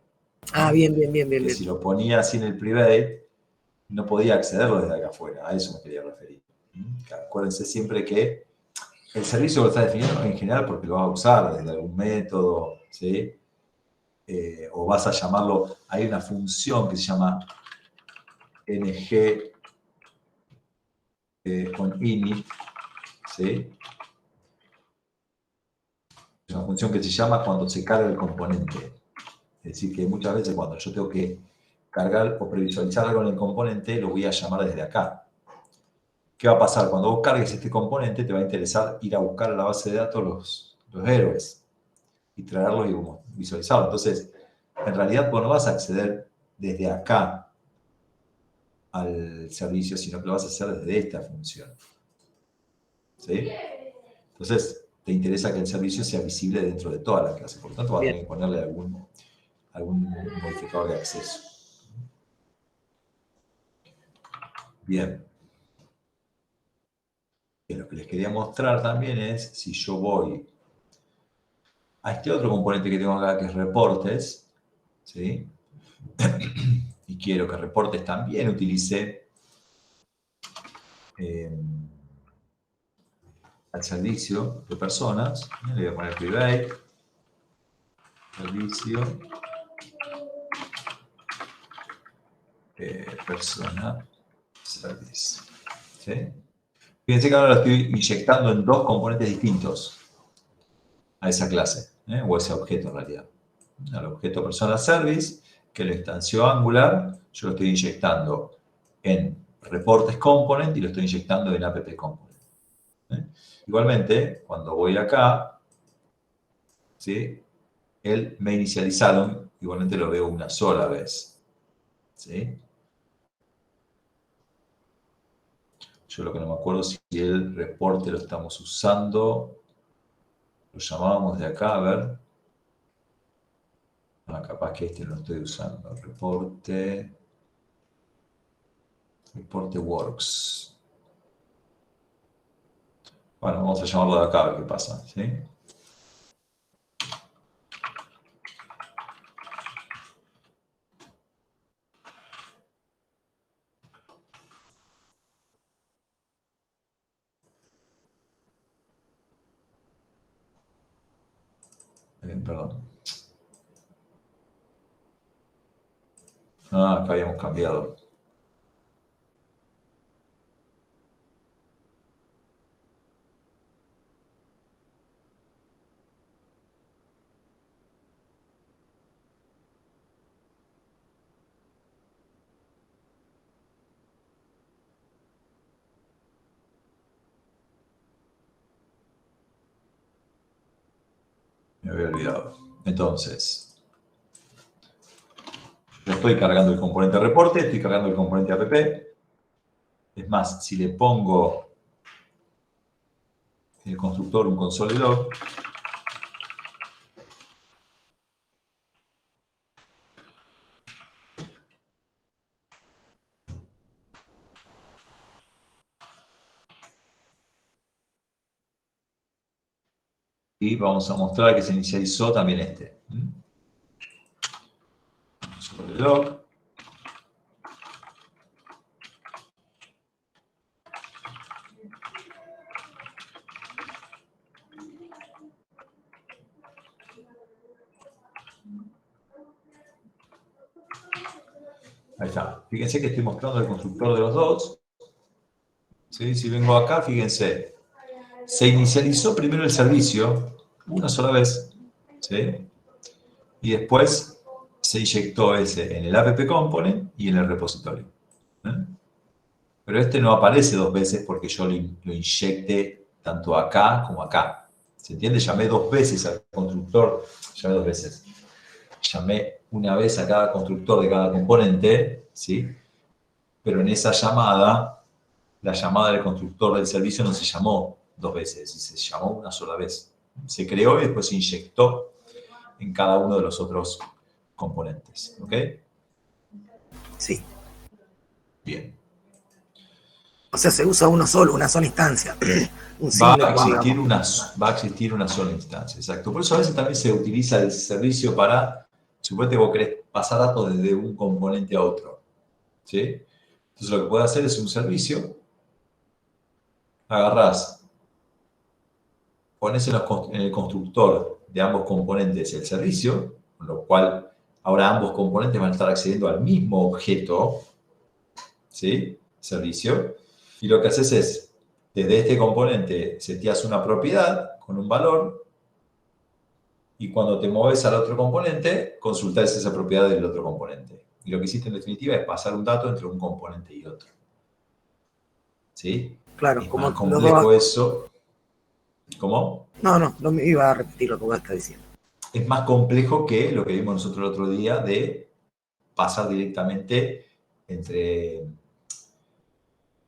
[SPEAKER 3] Ah, bien.
[SPEAKER 1] Que si lo ponía así en el private, no podía accederlo desde acá afuera, a eso me quería referir. Acuérdense siempre que el servicio lo está definiendo en general porque lo vas a usar desde algún método, ¿sí? O vas a llamarlo, hay una función que se llama ng con init, ¿sí? Es una función que se llama cuando se carga el componente. Es decir, que muchas veces cuando yo tengo que cargar o previsualizar algo en el componente, lo voy a llamar desde acá. ¿Qué va a pasar? Cuando vos cargues este componente, te va a interesar ir a buscar a la base de datos los héroes y traerlos y visualizarlos. Entonces, en realidad vos no vas a acceder desde acá al servicio, sino que lo vas a hacer desde esta función. ¿Sí? Entonces, te interesa que el servicio sea visible dentro de toda la clase. Por lo tanto, vas a
[SPEAKER 3] Bien.
[SPEAKER 1] tener que ponerle algún modificador de acceso. Bien. Y lo que les quería mostrar también es, si yo voy a este otro componente que tengo acá, que es reportes, ¿sí? Y quiero que reportes también utilice al servicio de personas, le voy a poner private, servicio, persona, service. ¿Sí? Fíjense que ahora lo estoy inyectando en dos componentes distintos a esa clase, o a ese objeto en realidad. Al objeto persona service, que lo instanció Angular, yo lo estoy inyectando en reportes component y lo estoy inyectando en app component. Igualmente, cuando voy acá, ¿sí? El me inicializaron, igualmente lo veo una sola vez. ¿Sí? Yo lo que no me acuerdo si el reporte lo estamos usando, lo llamábamos de acá, a ver. Capaz que este no lo estoy usando. Reporte works. Bueno, vamos a llamarlo de acá a ver qué pasa. ¿Sí? Perdón. Acá habíamos cambiado. Me había olvidado. Entonces, yo estoy cargando el componente reporte, estoy cargando el componente app. Es más, si le pongo el constructor un console log, y vamos a mostrar que se inicializó también este. Console log. Ahí está. Fíjense que estoy mostrando el constructor de los dos. ¿Sí? Si vengo acá, fíjense. Se inicializó primero el servicio, una sola vez. ¿Sí? Y después se inyectó ese en el app component y en el repositorio. Pero este no aparece dos veces porque yo lo inyecté tanto acá como acá. ¿Se entiende? Llamé dos veces al constructor. Llamé dos veces. Llamé una vez a cada constructor de cada componente, ¿sí? Pero en esa llamada, la llamada del constructor del servicio no se llamó dos veces, se llamó una sola vez. Se creó y después se inyectó en cada uno de los otros componentes. ¿Ok?
[SPEAKER 3] Sí.
[SPEAKER 1] Bien.
[SPEAKER 3] O sea, se usa uno solo, una sola instancia. Un
[SPEAKER 1] Va
[SPEAKER 3] single
[SPEAKER 1] a existir
[SPEAKER 3] digamos.
[SPEAKER 1] va a existir una sola instancia, exacto. Por eso a veces también se utiliza el servicio para, suponete que vos querés pasar datos desde un componente a otro. ¿Sí? Entonces lo que puede hacer es un servicio, agarrás, pones en el constructor de ambos componentes el servicio, con lo cual ahora ambos componentes van a estar accediendo al mismo objeto, ¿sí? Servicio. Y lo que haces es, desde este componente seteas una propiedad con un valor y cuando te mueves al otro componente, consultas esa propiedad del otro componente. Y lo que hiciste en definitiva es pasar un dato entre un componente y otro. ¿Sí?
[SPEAKER 3] Claro,
[SPEAKER 1] Es
[SPEAKER 3] como
[SPEAKER 1] más
[SPEAKER 3] los
[SPEAKER 1] complejo
[SPEAKER 3] dos.
[SPEAKER 1] eso. ¿Cómo?
[SPEAKER 3] No me iba a repetir lo que vos estás diciendo.
[SPEAKER 1] Es más complejo que lo que vimos nosotros el otro día de pasar directamente entre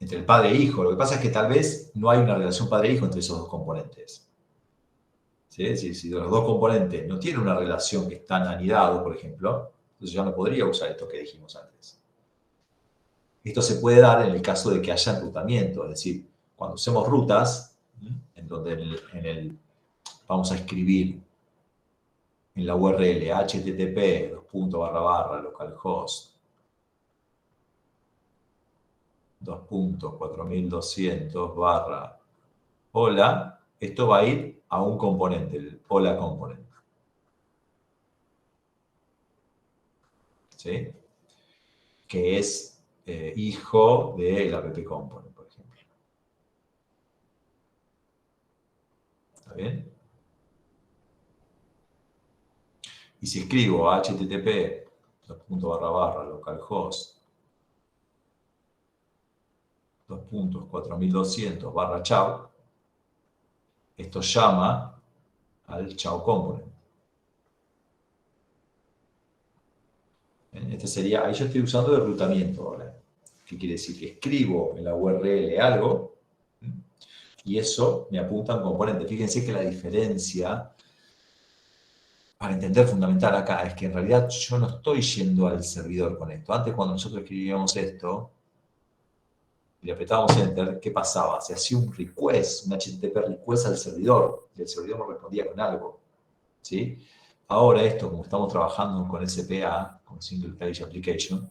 [SPEAKER 1] el padre e hijo. Lo que pasa es que tal vez no hay una relación padre-hijo entre esos dos componentes. ¿Sí? Es decir, si los dos componentes no tienen una relación que están anidados, por ejemplo, entonces ya no podría usar esto que dijimos antes. Esto se puede dar en el caso de que haya enrutamiento, es decir, cuando hacemos rutas, en donde vamos a escribir en la URL http localhost 2.4200 hola, esto va a ir a un componente, el hola component. ¿Sí? Que es hijo del app component, por ejemplo. ¿Está bien? Y si escribo http localhost 2.4200 chau, esto llama al chau component. Este sería, ahí yo estoy usando el enrutamiento ahora. ¿Qué quiere decir? Que escribo en la URL algo y eso me apunta a un componente. Fíjense que la diferencia, para entender fundamental acá, es que en realidad yo no estoy yendo al servidor con esto. Antes cuando nosotros escribíamos esto y le apretábamos Enter, ¿qué pasaba? Se hacía un request, un HTTP request al servidor y el servidor nos respondía con algo. ¿Sí? Ahora esto, como estamos trabajando con SPA, con Single Page Application,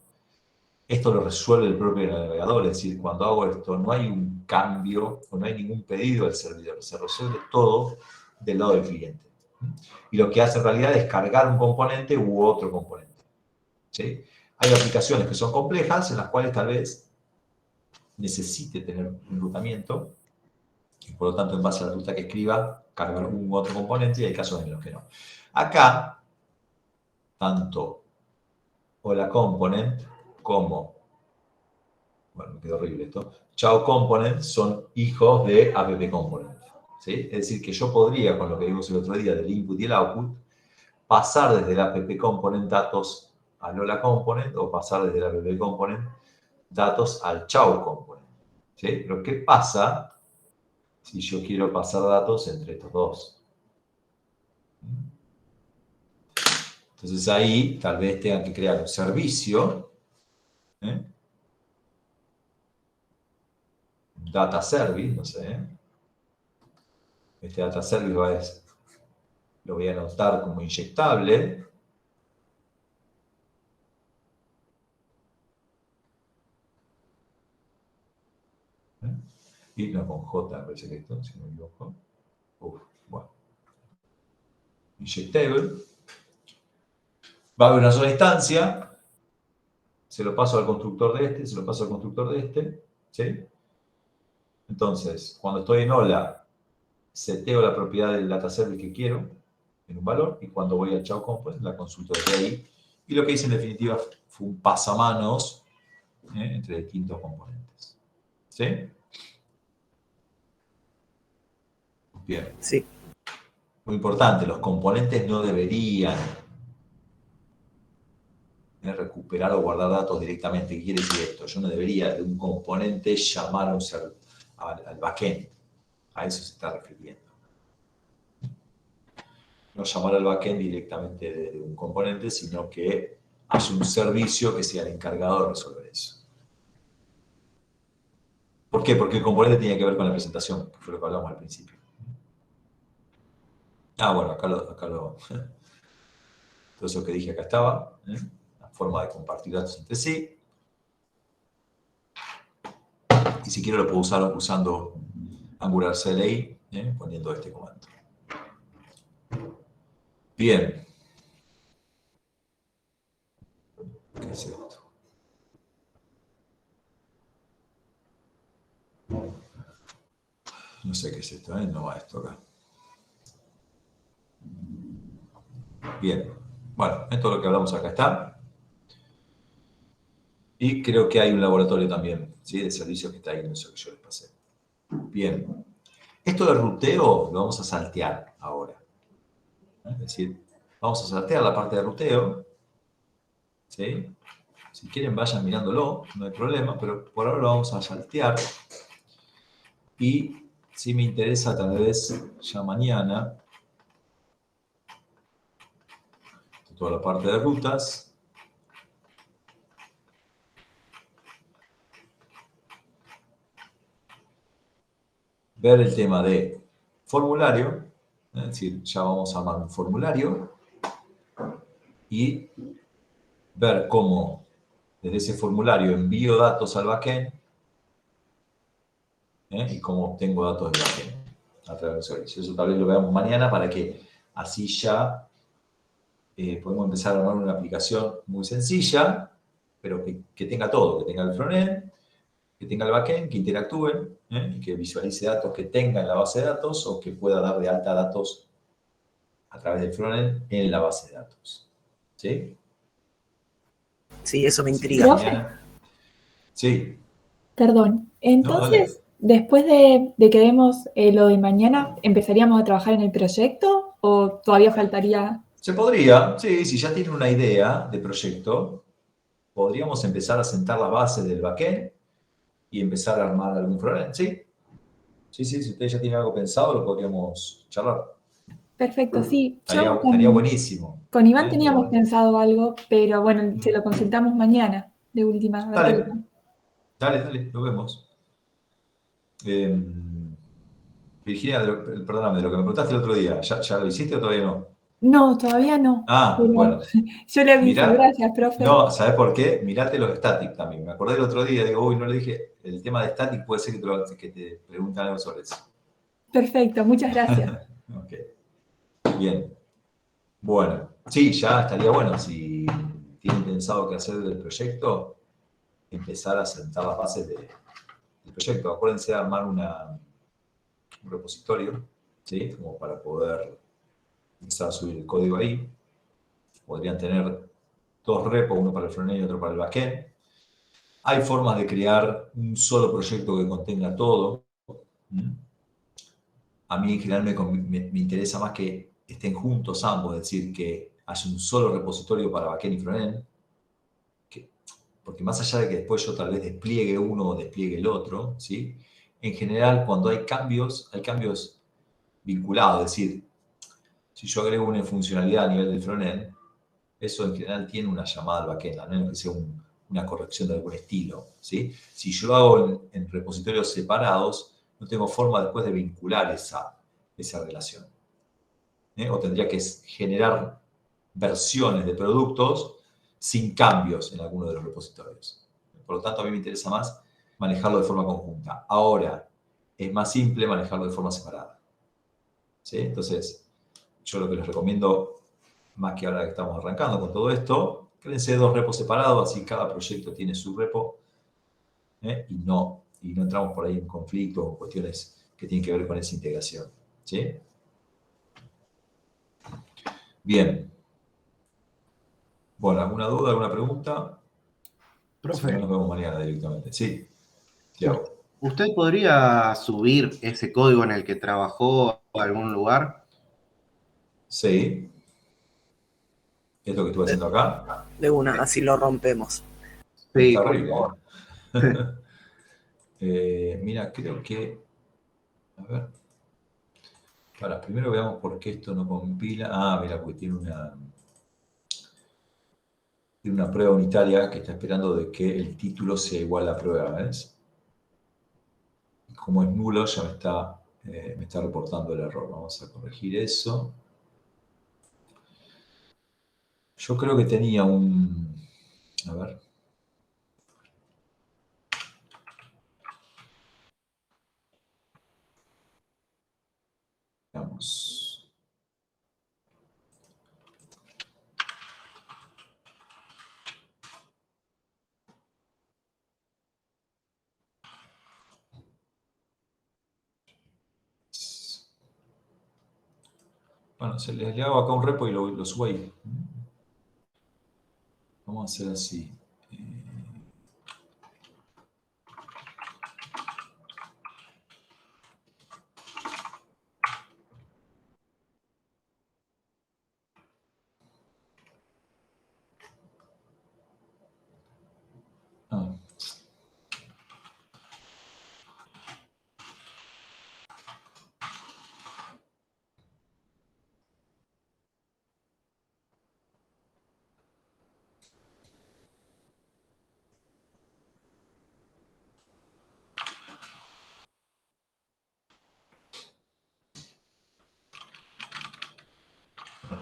[SPEAKER 1] esto lo resuelve el propio navegador, es decir, cuando hago esto no hay un cambio o no hay ningún pedido al servidor, se resuelve todo del lado del cliente. Y lo que hace en realidad es cargar un componente u otro componente. ¿Sí? Hay aplicaciones que son complejas en las cuales tal vez necesite tener un enrutamiento y por lo tanto en base a la ruta que escriba cargar un u otro componente y hay casos en los que no. Acá, tanto hola component como, bueno, me quedó horrible esto, chao component son hijos de app component. ¿Sí? Es decir, que yo podría, con lo que vimos el otro día del input y el output, pasar desde el app component datos al hola component o pasar desde el app component datos al chao component. ¿Sí? Pero ¿qué pasa si yo quiero pasar datos entre estos dos? Entonces ahí tal vez tengan que crear un servicio, ¿eh? Data service, no sé. Este data service lo voy a anotar como inyectable. Y no con J, me parece que esto, si no me equivoco. Bueno. Injectable. Va a haber una sola instancia. Se lo paso al constructor de este, se lo paso al constructor de este. ¿Sí? Entonces, cuando estoy en hola, seteo la propiedad del data service que quiero en un valor, y cuando voy a chao component la consulto desde ahí. Y lo que hice en definitiva fue un pasamanos entre distintos componentes. ¿Sí? Bien.
[SPEAKER 3] Sí.
[SPEAKER 1] Muy importante, los componentes no deberían recuperar o guardar datos directamente. ¿Qué quiere decir esto? Yo no debería de un componente llamar al backend. A eso se está refiriendo. No llamar al backend directamente desde un componente, sino que haya un servicio que sea el encargado de resolver eso. ¿Por qué? Porque el componente tiene que ver con la presentación, que fue lo que hablamos al principio. Bueno, acá lo todo eso que dije acá estaba. La forma de compartir datos entre sí. Y si quiero lo puedo usar usando Angular CLI, poniendo este comando. Bien. ¿Qué es esto? No sé qué es esto, no va esto acá. Bien. Bueno, esto es lo que hablamos acá está. Y creo que hay un laboratorio también, ¿sí? De servicios que está ahí, no sé, que yo les pasé. Bien. Esto de ruteo lo vamos a saltear ahora. Es decir, vamos a saltear la parte de ruteo. ¿Sí? Si quieren vayan mirándolo, no hay problema, pero por ahora lo vamos a saltear. Y si me interesa tal vez ya mañana, toda la parte de rutas, ver el tema de formulario, es decir, ya vamos a armar un formulario y ver cómo desde ese formulario envío datos al backend y cómo obtengo datos del backend a través del servicio. Eso tal vez lo veamos mañana para que así ya podemos empezar a armar una aplicación muy sencilla, pero que tenga todo, que tenga el frontend, que tenga el backend, que interactúen y que visualice datos que tenga en la base de datos o que pueda dar de alta datos a través del frontend en la base de datos. ¿Sí?
[SPEAKER 3] Sí, eso me intriga.
[SPEAKER 1] Mañana. Sí.
[SPEAKER 5] Perdón. Entonces, después de que vemos lo de mañana, ¿empezaríamos a trabajar en el proyecto o todavía faltaría?
[SPEAKER 1] Se podría, sí, si ya tienen una idea de proyecto, podríamos empezar a sentar las bases del backend y empezar a armar algún frontend, ¿sí? Sí, si ustedes ya tienen algo pensado, lo podríamos charlar.
[SPEAKER 5] Perfecto, sí.
[SPEAKER 1] Estaría buenísimo.
[SPEAKER 5] Con Iván teníamos pensado algo, pero bueno, se lo consultamos mañana, de última.
[SPEAKER 1] Dale, lo vemos. Virginia, perdóname, de lo que me preguntaste el otro día, ¿ya lo hiciste o todavía no?
[SPEAKER 5] No, todavía no.
[SPEAKER 1] Bueno.
[SPEAKER 5] Yo le aviso, gracias, profe.
[SPEAKER 1] No, ¿sabes por qué? Mirate los static también. Me acordé el otro día, digo, no le dije, el tema de static puede ser que te pregunten algo sobre eso.
[SPEAKER 5] Perfecto, muchas gracias.
[SPEAKER 1] Ok. Bien. Bueno, sí, ya estaría bueno si tienen pensado qué hacer del proyecto, empezar a sentar las bases del proyecto. Acuérdense de armar un repositorio, ¿sí? Como para poder empezar a subir el código ahí. Podrían tener 2 repos, uno para el frontend y otro para el backend. Hay formas de crear un solo proyecto que contenga todo. A mí en general me interesa más que estén juntos ambos, es decir, que haya un solo repositorio para backend y frontend, porque más allá de que después yo tal vez despliegue uno o despliegue el otro, ¿sí? En general, cuando hay cambios vinculados, es decir, si yo agrego una funcionalidad a nivel del frontend, eso en general tiene una llamada al backend, a menos que sea una corrección de algún estilo, ¿sí? Si yo lo hago en repositorios separados, no tengo forma después de vincular esa relación. O tendría que generar versiones de productos sin cambios en alguno de los repositorios. Por lo tanto, a mí me interesa más manejarlo de forma conjunta. Ahora, es más simple manejarlo de forma separada. ¿Sí? Entonces, yo lo que les recomiendo, más que ahora que estamos arrancando con todo esto, créense 2 repos separados, así cada proyecto tiene su repo, y no entramos por ahí en conflictos o cuestiones que tienen que ver con esa integración. ¿Sí? Bien. Bueno, ¿alguna duda, alguna pregunta? Si no,
[SPEAKER 6] Profe,
[SPEAKER 1] nos vemos mañana directamente. Sí, Tiago.
[SPEAKER 6] ¿usted podría subir ese código en el que trabajó a algún lugar?
[SPEAKER 1] Sí. Es lo que estuve haciendo acá.
[SPEAKER 3] De una, así lo rompemos.
[SPEAKER 6] Sí,
[SPEAKER 1] Está
[SPEAKER 6] por
[SPEAKER 1] horrible,
[SPEAKER 6] favor.
[SPEAKER 1] Mira, creo que... A ver. Primero veamos por qué esto no compila. Ah, mira, pues tiene una prueba unitaria que está esperando de que el título sea igual a la prueba, ¿ves? Como es nulo, ya me está reportando el error. Vamos a corregir eso. Yo creo que tenía un... A ver. Veamos. Bueno, le hago acá un repo y lo subo ahí. Vamos a hacer así. Ah,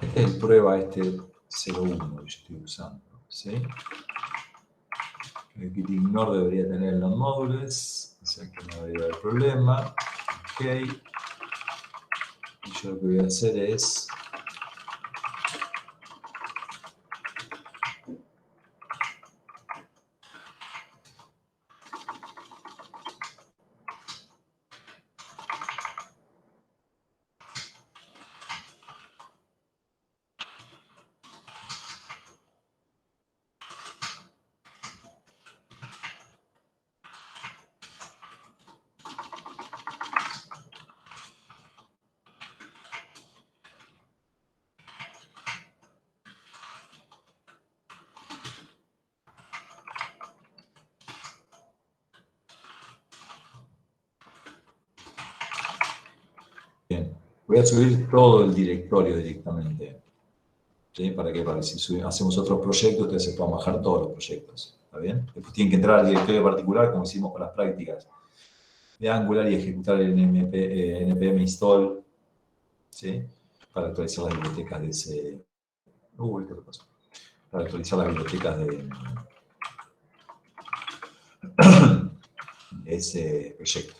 [SPEAKER 1] este es el prueba 01 que yo estoy usando. ¿Sí? El git ignore debería tener los módulos, o sea que no debería haber problema. Ok. Y yo lo que voy a hacer es... Bien. Voy a subir todo el directorio directamente. ¿Sí? Para que si hacemos otros proyectos, ustedes se puedan bajar todos los proyectos. ¿Está bien? Después tienen que entrar al directorio particular, como hicimos con las prácticas de Angular, y ejecutar el npm install, ¿sí? Para actualizar las bibliotecas de ese... ¿qué pasó? Para actualizar las bibliotecas de ese proyecto.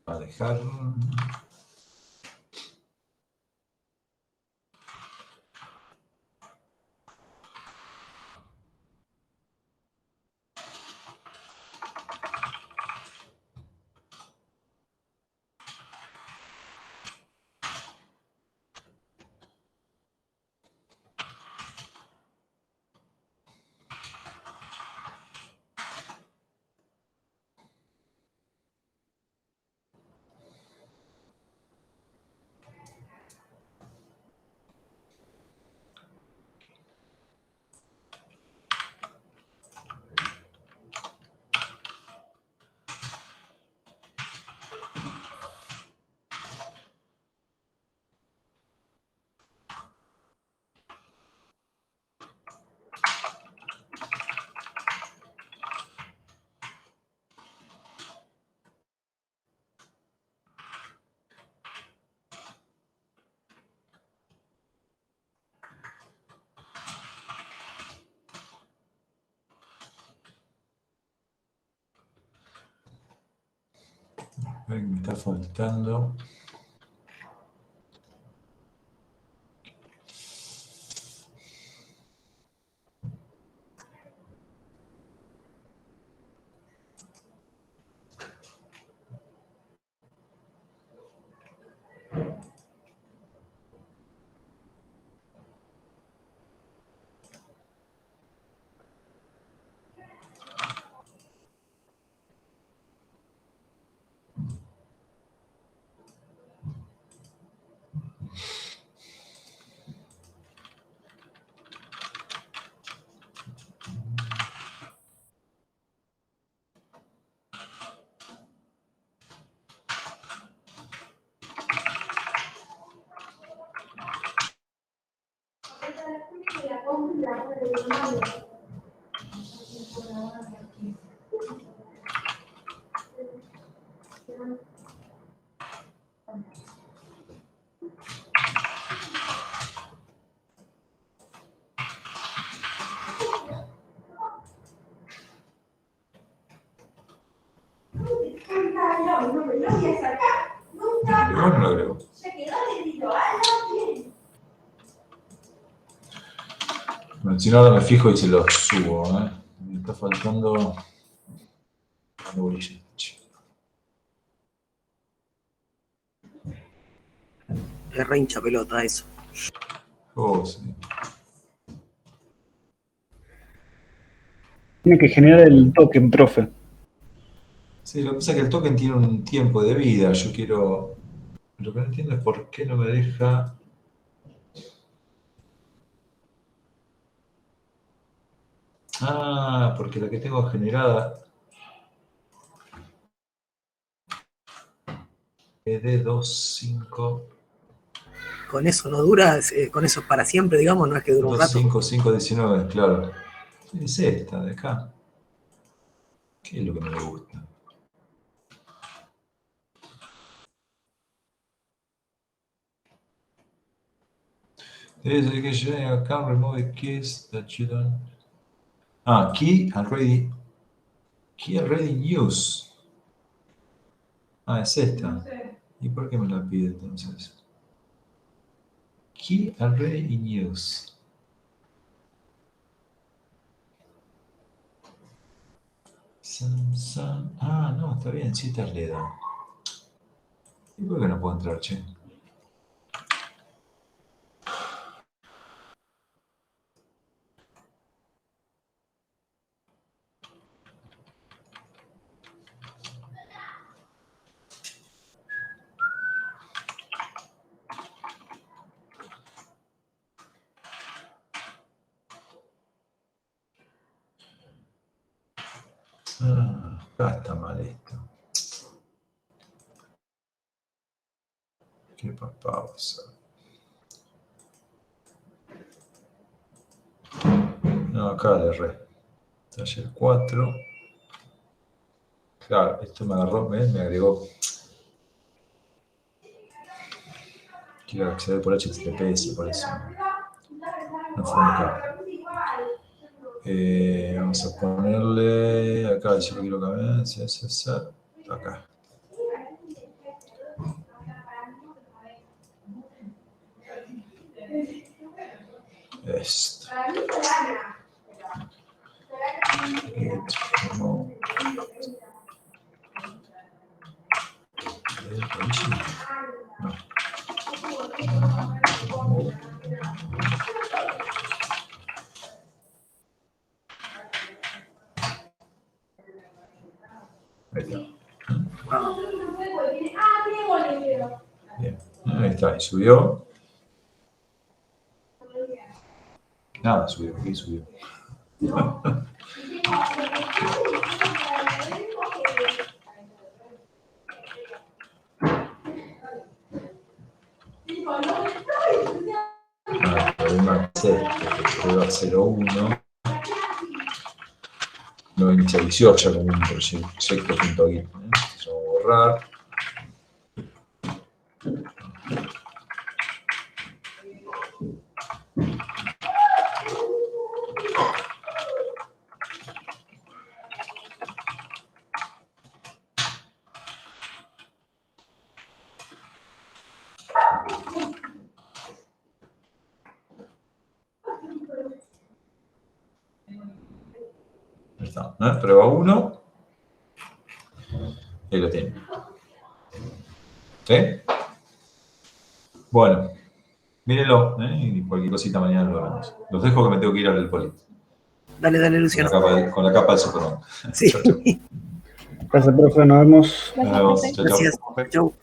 [SPEAKER 1] a dejar. Me está faltando. ¿Agregó o no lo agregó? Bueno, si no, ahora me fijo y se lo subo. Me está faltando.
[SPEAKER 3] Es re hincha pelota eso.
[SPEAKER 1] Oh, sí.
[SPEAKER 2] Tiene que generar el token, profe.
[SPEAKER 1] Sí, lo que pasa es que el token tiene un tiempo de vida. Yo quiero. Lo que no entiendo es por qué no me deja. Ah, porque la que tengo generada es de 2.5.
[SPEAKER 3] Con eso no dura, con eso es para siempre, digamos, no es que dura un rato.
[SPEAKER 1] 2.5.5.19, claro. Es esta de acá. ¿Qué es lo que no me gusta? Desde que llegué acá, remove keys that you don't. Ah, key already used. Ah, es esta. ¿Y por qué me la pide entonces? Key already in use. Samsung. Ah, no, está bien, sí está LED. ¿Y por qué no puedo entrar, che? Ah, acá está mal esto. Qué pausa. No, acá le erré. Taller 4. Claro, esto me agarró, me agregó. Quiero acceder por HTTPS, por eso. No fue acá. Vamos a ponerle acá, yo lo quiero cambiar. Acá. esto. No. Ahí está. Bien. Ahí está, ahí subió. Nada subió, ¿qué subió? El problema es este, que prueba 0.1. Lo inicializó ya como un proyecto.git. Vamos a borrar. Ahí está, ¿no? Prueba 1. Ahí lo tiene. ¿Sí? Bueno, mírenlo, y cualquier cosita mañana lo vemos. Los dejo que me tengo que ir al poli.
[SPEAKER 3] Dale, Luciano.
[SPEAKER 1] Con la capa del Superman.
[SPEAKER 3] Sí.
[SPEAKER 1] Chau, chau.
[SPEAKER 2] Gracias, profe. Nos vemos.
[SPEAKER 1] Nos vemos. Chau, chau.
[SPEAKER 3] Gracias. Chau.